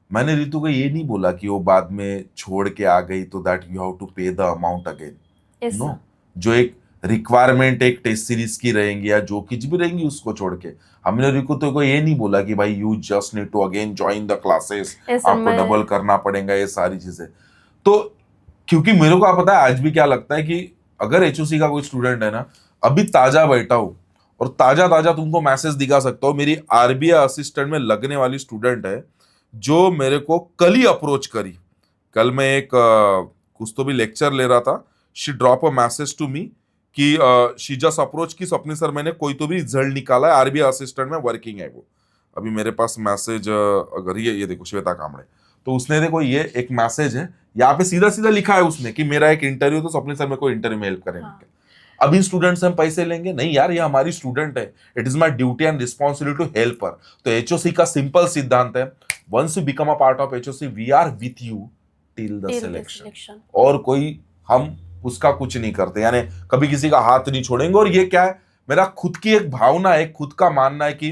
मैंने रितु को ये नहीं बोला कि वो बाद में छोड़ के आ गई तो दैट यू हैव टू पे द अमाउंट अगेन। नो, जो एक रिक्वायरमेंट एक टेस्ट सीरीज की रहेंगी या जो कुछ भी रहेंगी उसको छोड़ के हमने रितु तो को ये नहीं बोला कि भाई you just need to again join the classes, आपको डबल करना पड़ेगा ये सारी चीजें। तो क्योंकि मेरे को आप पता है आज भी क्या लगता है कि अगर एचओसी का कोई स्टूडेंट है ना, अभी ताजा बैठा हो और ताजा ताजा तुमको मैसेज दिखा सकता हो। मेरी आरबीआई असिस्टेंट में लगने वाली स्टूडेंट है जो मेरे को कल ही अप्रोच करी। कल मैं एक कुछ तो भी लेक्चर ले रहा था, she drop a message to me कि शी जस्ट अप्रोच की स्वप्निल सर मैंने कोई तो भी रिजल्ट निकाला है, आरबीआई असिस्टेंट में वर्किंग है वो। अभी मेरे पास मैसेज अगर ये देखो श्वेता कामड़े, तो उसने देखो ये एक मैसेज है, यहाँ पे सीधा सीधा लिखा है उसने कि मेरा एक इंटरव्यू तो स्वप्निल सर मेरे को इंटरव्यू में हेल्प करेंगे। अब इन स्टूडेंट से हम पैसे लेंगे नहीं यार, ये हमारी स्टूडेंट है, it is my duty and responsibility to help her. तो एचओसी का सिंपल सिद्धांत है, once you become a part of HOC we are with you till the selection. और कोई हम उसका कुछ नहीं करते, यानी कभी किसी का हाथ नहीं छोड़ेंगे। और ये क्या है, मेरा खुद की एक भावना है, खुद का मानना है कि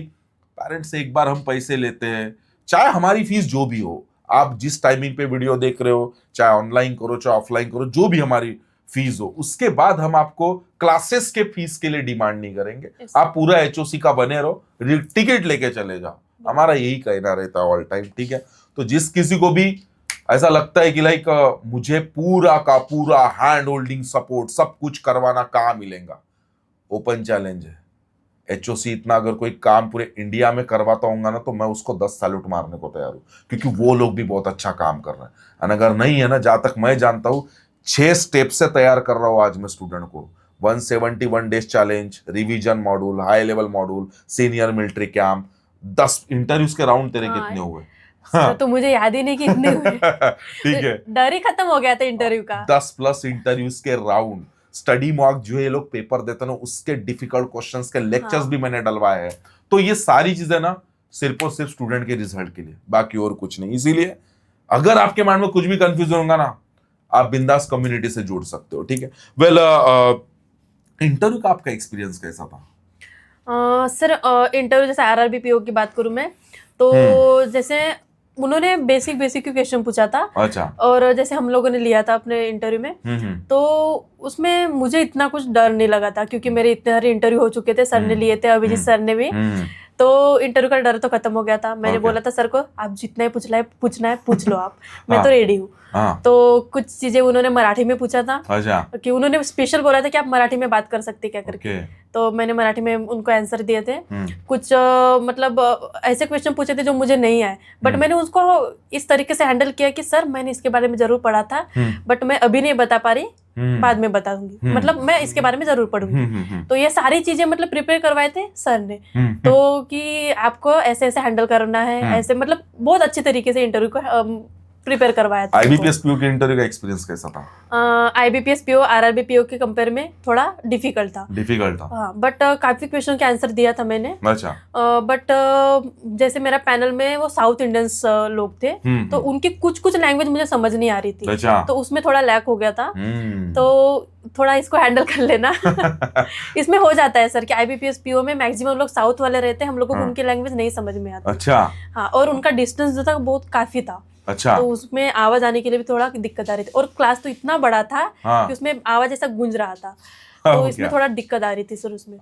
पेरेंट्स से एक बार हम पैसे लेते हैं, चाहे हमारी फीस जो भी हो, आप जिस टाइमिंग पे वीडियो देख रहे हो, चाहे ऑनलाइन करो चाहे ऑफलाइन करो, जो भी हमारी फीस हो, उसके बाद हम आपको क्लासेस के फीस के लिए डिमांड नहीं करेंगे। आप पूरा एचओसी का बने रहो, टिकट लेके चले जाओ, हमारा यही कहना रहता है ऑल टाइम। ठीक है, तो जिस किसी को भी ऐसा लगता है कि लाइक मुझे पूरा का पूरा हैंड होल्डिंग सपोर्ट सब कुछ करवाना कहाँ मिलेगा, ओपन चैलेंज है। एचओसी इतना अगर कोई काम पूरे इंडिया में करवाता होगा ना तो मैं उसको 10 सैल्यूट मारने को तैयार हूँ, क्योंकि वो लोग भी बहुत अच्छा काम कर रहे हैं। और अगर नहीं है ना, जहां तक मैं जानता हूँ 6 स्टेप से तैयार कर रहा हूँ आज मैं स्टूडेंट को। 171 days challenge, revision module, high level module, senior military camp, 10 interviews के राउंड तेरे कितने हुए? तो मुझे याद ही नहीं कि इतने हुए। ठीक है, डर ही खत्म हो गया था इंटरव्यू का। 10+ इंटरव्यूज के राउंड, स्टडी मॉक जो ये लोग पेपर देते ना उसके डिफिकल्ट क्वेश्चंस के लेक्चर्स भी मैंने डलवाए हैं। तो ये सारी चीजें ना सिर्फ और सिर्फ स्टूडेंट के रिजल्ट के लिए, बाकी और कुछ नहीं। इसीलिए अगर आपके माइंड में कुछ भी कंफ्यूजन होगा ना, आप बिंदास कम्युनिटी से जुड़ सकते हो। ठीक है, वेल इंटरव्यू का आपका एक्सपीरियंस कैसा था? सर इंटरव्यू जैसे आरआरबी पीओ की बात करूं मैं, तो जैसे उन्होंने बेसिक क्वेश्चन पूछा था। अच्छा। और जैसे हम लोगों ने लिया था अपने इंटरव्यू में, तो उसमें मुझे इतना कुछ डर नहीं लगा था, क्योंकि मेरे इतने सारे इंटरव्यू हो चुके थे, सर ने लिए थे, अभिजीत सर ने भी। तो इंटरव्यू का डर तो खत्म हो गया था। मैंने बोला था सर को, आप जितना ही पूछना है पूछ लो आप, मैं तो रेडी हूँ। तो कुछ चीजें उन्होंने मराठी में पूछा था। अच्छा। कि उन्होंने स्पेशल बोला था कि आप मराठी में बात कर सकते क्या करके। तो मैंने मराठी में उनको आंसर दिए थे। कुछ मतलब ऐसे क्वेश्चन पूछे थे जो मुझे नहीं आए, बट मैंने उसको इस तरीके से हैंडल किया कि सर मैंने इसके बारे में जरूर पढ़ा था, बट मैं अभी नहीं बता पा रही, बाद में बता दूंगी, मतलब मैं इसके बारे में जरूर पढ़ूंगी। तो ये सारी चीजें मतलब प्रिपेयर करवाए थे सर ने, तो कि आपको ऐसे ऐसे हैंडल करना है, ऐसे मतलब बहुत अच्छे तरीके से इंटरव्यू को प्रिपेयर करवाया था। आईबीपीएस पीओ के इंटरव्यू का एक्सपीरियंस कैसा था? IBPS PO RRB PO के कंपेयर में थोड़ा डिफिकल्ट था। हाँ, बट काफी क्वेश्चन के आंसर दिया था मैंने। अच्छा। बट जैसे मेरा पैनल में वो साउथ इंडियंस लोग थे, तो उनकी कुछ कुछ लैंग्वेज मुझे समझ नहीं आ रही थी। अच्छा। तो उसमें थोड़ा लैक हो गया था। तो थोड़ा इसको हैंडल कर लेना। इसमें हो जाता है सर कि IBPS PO में मैक्सिमम लोग साउथ वाले रहते हैं, हम लोग को उनकी लैंग्वेज नहीं समझ में आती। अच्छा। हाँ, और उनका डिस्टेंस जो था बहुत काफी था। अच्छा। तो उसमें आवाज आने के लिए भी थोड़ा दिक्कत आ रही थी, और क्लास तो इतना बड़ा था कि उसमें आवाज ऐसा गूंज रहा था। तो इसमें थोड़ा दिक्कत आ रही थी सर उसमें।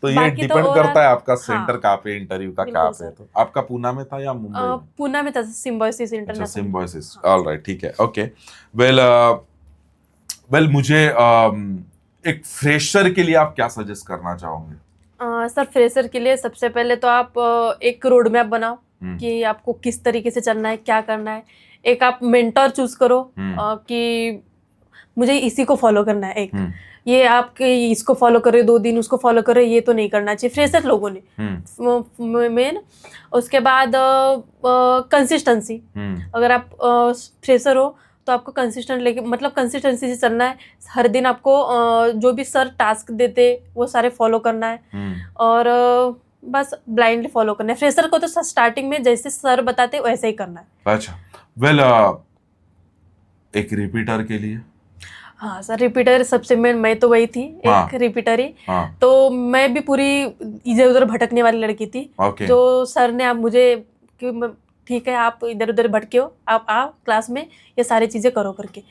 तो ये डिपेंड करता है आपका सेंटर कहाँ पे, इंटरव्यू का कहाँ पे। तो आपका पूना में था या मुंबई में? पूना में था, सिम्बायोसिस इंटरनेशनल। सिम्बायोसिस, ऑलराइट, ठीक है, ओके। वेल मुझे एक फ्रेशर के लिए आप क्या सजेस्ट करना चाहोगे? सर फ्रेशर के लिए सबसे पहले तो आप एक रोड मैप बनाओ कि आपको किस तरीके से चलना है, क्या करना है। एक आप मेंटर चूज करो कि मुझे इसी को फॉलो करना है। एक ये आप इसको फॉलो करे 2 दिन, उसको फॉलो करे, ये तो नहीं करना चाहिए फ्रेशर लोगों ने। मेन उसके बाद कंसिस्टेंसी। अगर आप फ्रेशर हो तो आपको कंसिस्टेंट लेके, मतलब कंसिस्टेंसी से चलना है। हर दिन आपको जो भी सर टास्क देते वो सारे फॉलो करना है, और बस ब्लाइंडली फॉलो करना है। फ्रेशर को तो स्टार्टिंग में जैसे सर बताते वैसे ही करना है। अच्छा, वेल एक रिपीटर के लिए? हाँ सर, रिपीटर सबसे मैं तो वही थी, एक रिपीटर ही। तो मैं भी पूरी इधर उधर भटकने वाली लड़की थी। जो सर ने आप मुझे कि ठीक है आप इधर उधर भटके हो, आप आओ क्लास में, ये सारी चीजें करो करके।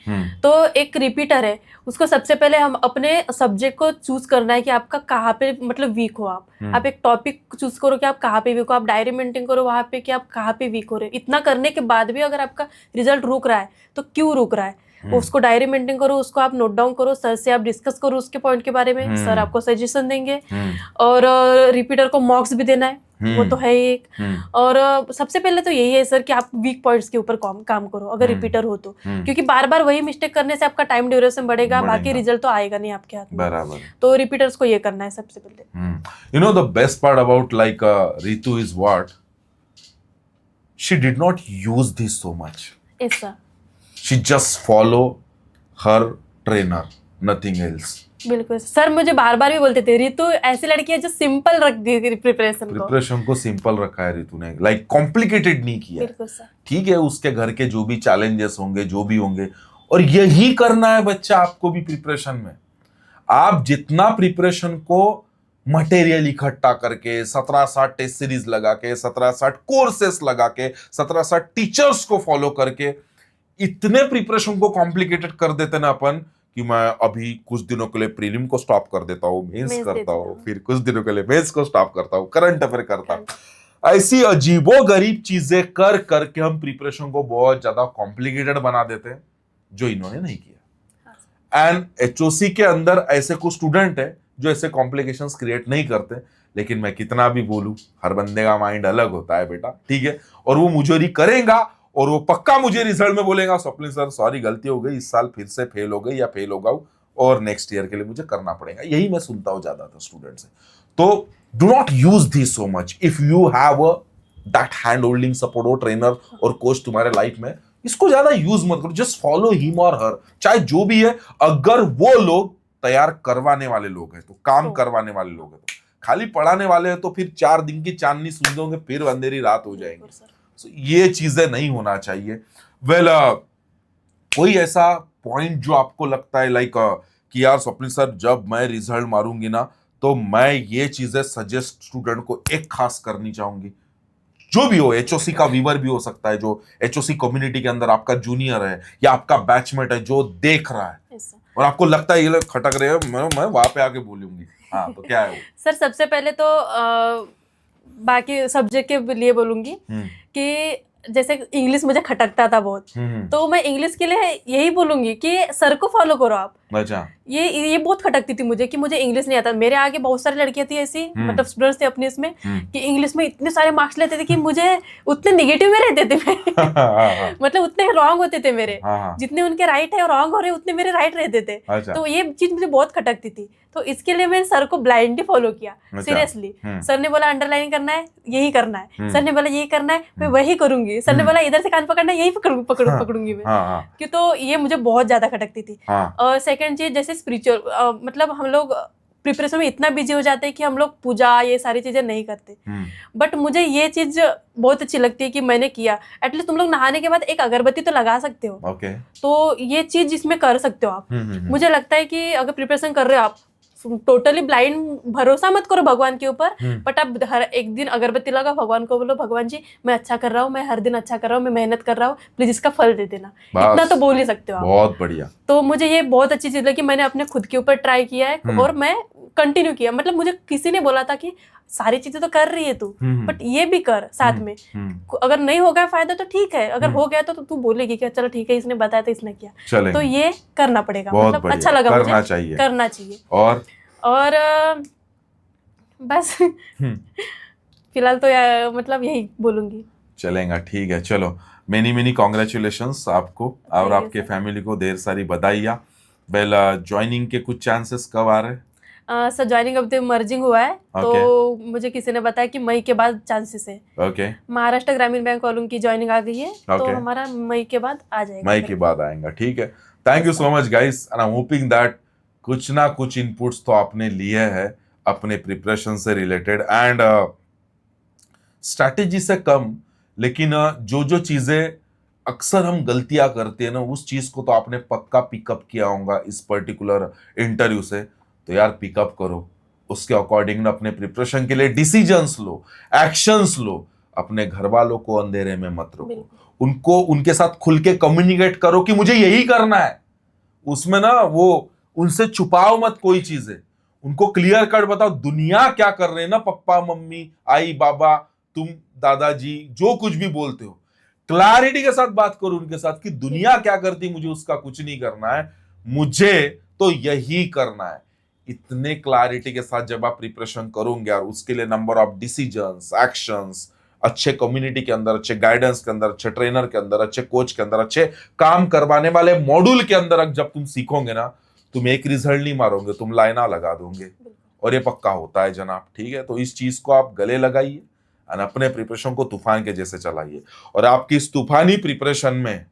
तो एक रिपीटर है, उसको सबसे पहले हम अपने सब्जेक्ट को चूज करना है कि आपका कहाँ पे मतलब वीक हो। आप एक टॉपिक चूज करो कि आप कहाँ पे वीक हो। आप डायरी मेंटेन करो वहाँ पे कि आप कहाँ पे वीक हो रहे। इतना करने के बाद भी अगर आपका रिजल्ट रुक रहा है तो क्यों रुक रहा है, उसको डायरी मेंटेन करो, उसको आप नोट डाउन करो, सर से आप डिस्कस करो उसके पॉइंट के बारे में। सर आपको सजेशन देंगे। और रिपीटर को मॉक्स भी देना है, वो तो है ही एक। और सबसे पहले तो यही है सर कि आप वीक पॉइंट्स के ऊपर काम करो अगर रिपीटर हो तो, क्योंकि बार बार वही मिस्टेक करने से आपका टाइम ड्यूरेशन बढ़ेगा, बाकी रिजल्ट तो आएगा नहीं आपके हाथ में। बराबर। तो रिपीटर्स को ये करना है सबसे पहले। You know the best part about like Ritu is what she did not use this so much. Yes sir. She just follow her trainer, nothing else. बिल्कुल सर, मुझे बार बार भी बोलते थे रितु ऐसी लड़की है जो सिंपल रख दी प्रिपरेशन को सिंपल रखा है रितु ने, लाइक कॉम्प्लिकेटेड नहीं किया। बिल्कुल सर। ठीक है, उसके घर के जो भी चैलेंजेस होंगे, जो भी होंगे, और यही करना है बच्चा आपको भी प्रिपरेशन में। आप जितना प्रिपरेशन को मटेरियल इकट्ठा करके 17-60 टेस्ट सीरीज लगा के, 17-60 कोर्सेस लगा के, 17-60 टीचर्स को फॉलो करके इतने प्रिपरेशन को कॉम्प्लिकेटेड कर देते ना अपन कि मैं अभी कुछ दिनों के लिए प्रीलिम को स्टॉप कर देता हूँ, मेंस करता हूँ, फिर कुछ दिनों के लिए मेंस को स्टॉप करता हूँ, करंट अफेयर करता हूँ। ऐसी अजीबो गरीब चीजें कर करके हम प्रिपरेशन को बहुत ज्यादा कॉम्प्लिकेटेड बना देते हैं, जो इन्होंने नहीं किया। एंड HOC के अंदर ऐसे कुछ स्टूडेंट है जो ऐसे कॉम्प्लिकेशंस क्रिएट नहीं करते, लेकिन मैं कितना भी बोलूं, हर बंदे का माइंड अलग होता है बेटा, ठीक है। और वो मुझे करेगा और वो पक्का मुझे रिजल्ट में बोलेगा स्वप्निल सर सॉरी गलती हो गई, इस साल फिर से फेल हो गई या फेल होगा और नेक्स्ट ईयर के लिए मुझे करना पड़ेगा। यही मैं सुनता हूं ज्यादातर स्टूडेंट से। तो do not use this so much. If you have that hand holding support और ट्रेनर और कोच तुम्हारे लाइफ में, इसको ज्यादा यूज मत करो। जस्ट फॉलो हिम और हर, चाहे जो भी है। अगर वो लोग तैयार करवाने वाले लोग हैं, तो काम करवाने वाले लोग हैं, तो खाली पढ़ाने वाले हैं तो फिर 4 दिन की चांदनी सुन दोगे, फिर अंधेरी रात हो जाएगी। ये चीजें नहीं होना चाहिए। वेल कोई ऐसा पॉइंट जो आपको लगता है लाइक कि यार स्वप्निल सर जब मैं रिजल्ट मारूंगी ना, तो मैं ये चीजें सजेस्ट स्टूडेंट को एक खास करनी चाहूंगी, जो भी हो, HOC का व्यूअर भी हो सकता है, जो HOC कम्युनिटी के अंदर आपका जूनियर है या आपका बैचमेट है जो देख रहा है और आपको लगता है ये लोग खटक रहे हैं, मैं वहां पे आके बोलूंगी, हाँ, तो क्या है वो? सर सबसे पहले तो बाकी सब्जेक्ट के लिए बोलूंगी कि जैसे इंग्लिश मुझे खटकता था बहुत, तो मैं इंग्लिश के लिए यही बोलूंगी कि सर को फॉलो करो आप। अच्छा। ये बहुत खटकती थी मुझे कि मुझे इंग्लिश नहीं आता। मेरे आगे बहुत सारी लड़कियां थी ऐसी, मतलब स्टूडेंट्स थे अपने इसमें, कि इंग्लिश में इतने सारे मार्क्स लेते थे कि मुझे उतने नेगेटिव में रहते थे मैं मतलब उतने रॉन्ग होते थे मेरे, जितने उनके राइट है और रॉन्ग हो रहे उतने मेरे राइट रहते थे। तो ये चीज मुझे बहुत खटकती थी। तो इसके लिए मैंने सर को ब्लाइंडली फॉलो किया, सीरियसली। सर ने बोला अंडरलाइन करना है, यही करना है। सर ने बोला यही करना है, मैं वही करूंगी। सर ने बोला इधर से कान पकड़ना है, यही पकड़ूंगी मैं। कि तो ये मुझे बहुत ज्यादा खटकती थी। और सेकंड चीज, जैसे स्पिरिचुअल, मतलब हम लोग प्रिपरेशन में इतना बिजी हो जाते हैं कि हम लोग पूजा ये सारी चीजें नहीं करते। बट मुझे ये चीज बहुत अच्छी लगती है कि मैंने किया। एटलीस्ट तुम लोग नहाने के बाद एक अगरबत्ती तो लगा सकते हो। तो ये चीज इसमें कर सकते हो आप। मुझे लगता है कि अगर प्रिपरेशन कर रहे हो आप, टोटली ब्लाइंड भरोसा मत करो भगवान के ऊपर, बट आप हर एक दिन अगरबत्ती लगाओ, भगवान को बोलो भगवान जी मैं अच्छा कर रहा हूँ, मैं हर दिन अच्छा कर रहा हूँ, मैं मेहनत कर रहा हूँ, प्लीज इसका फल दे देना। इतना तो बोल ही सकते हो आप। बहुत बढ़िया। तो मुझे ये बहुत अच्छी चीज लगी, मैंने अपने खुद के ऊपर ट्राई किया है और मैं कंटिन्यू किया। मतलब मुझे किसी ने बोला था कि सारी चीजें तो कर रही है तू, बट ये भी कर साथ में। अगर नहीं होगा फायदा तो ठीक है, अगर हो गया तो तू बोलेगी कि चलो ठीक है इसने बताया तो इसने किया, तो ये करना पड़ेगा। मतलब अच्छा लगा मुझे, करना चाहिए। और बस फिलहाल तो मतलब यही बोलूंगी। चलेगा, ठीक है। चलो, मेनी कॉन्ग्रेचुलेशंस आपको और आपके फैमिली को, ढेर सारी बधाइयाँ। वेल, ज्वाइनिंग के कुछ चांसेस कब आ रहे हैं? सर ज्वाइनिंग अब तो मर्जिंग हुआ है, तो मुझे किसी ने बताया कि मई के बाद चांसेस है। महाराष्ट्र ग्रामीण बैंक वालों की ज्वाइनिंग आ गई है, तो हमारा मई के बाद आ जाएगा। मई के बाद आएगा, ठीक है। Thank you so much guys, and I am hoping that कुछ ना कुछ इनपुट्स तो आपने लिए हैं अपने प्रिपरेशन से रिलेटेड, एंड स्ट्रैटेजी से कम, लेकिन जो चीजें अक्सर हम गलतियां करते हैं ना, उस चीज को तो आपने पक्का पिकअप किया होगा इस पर्टिकुलर इंटरव्यू से। तो यार पिकअप करो, उसके अकॉर्डिंग ना अपने प्रिपरेशन के लिए डिसीजंस लो, एक्शंस लो। अपने घर वालों को अंधेरे में मत रखो, उनके साथ खुल के कम्युनिकेट करो कि मुझे यही करना है। उसमें ना वो उनसे छुपाओ मत कोई चीजें, उनको क्लियर कट बताओ दुनिया क्या कर रहे हैं ना, पप्पा मम्मी आई बाबा तुम दादाजी जो कुछ भी बोलते हो, क्लैरिटी के साथ बात करो उनके साथ कि दुनिया क्या करती, मुझे उसका कुछ नहीं करना है, मुझे तो यही करना है। इतने क्लैरिटी के साथ जब आप प्रिपरेशन करोगे और उसके लिए नंबर ऑफ डिसीजंस, एक्शंस, अच्छे कम्युनिटी के अंदर, अच्छे गाइडेंस के अंदर, अच्छे ट्रेनर के अंदर, अच्छे कोच के अंदर, अच्छे काम करवाने वाले मॉड्यूल के अंदर जब तुम सीखोगे ना, तुम एक रिजल्ट नहीं मारोगे, तुम लाइना लगा दोगे। और ये पक्का होता है जनाब, ठीक है। तो इस चीज को आप गले लगाइए और अपने प्रिपरेशन को तूफान के जैसे चलाइए। और आपकी इस तूफानी प्रिपरेशन में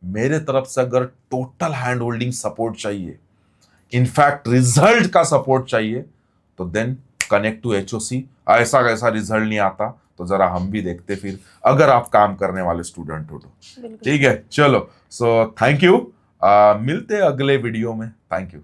मेरे तरफ से अगर टोटल हैंड होल्डिंग सपोर्ट चाहिए, इनफैक्ट रिजल्ट का सपोर्ट चाहिए, तो देन कनेक्ट टू HOC। ऐसा रिजल्ट नहीं आता तो जरा हम भी देखते फिर, अगर आप काम करने वाले स्टूडेंट हो तो, ठीक है। चलो, सो थैंक यू, मिलते हैं अगले वीडियो में। Thank you.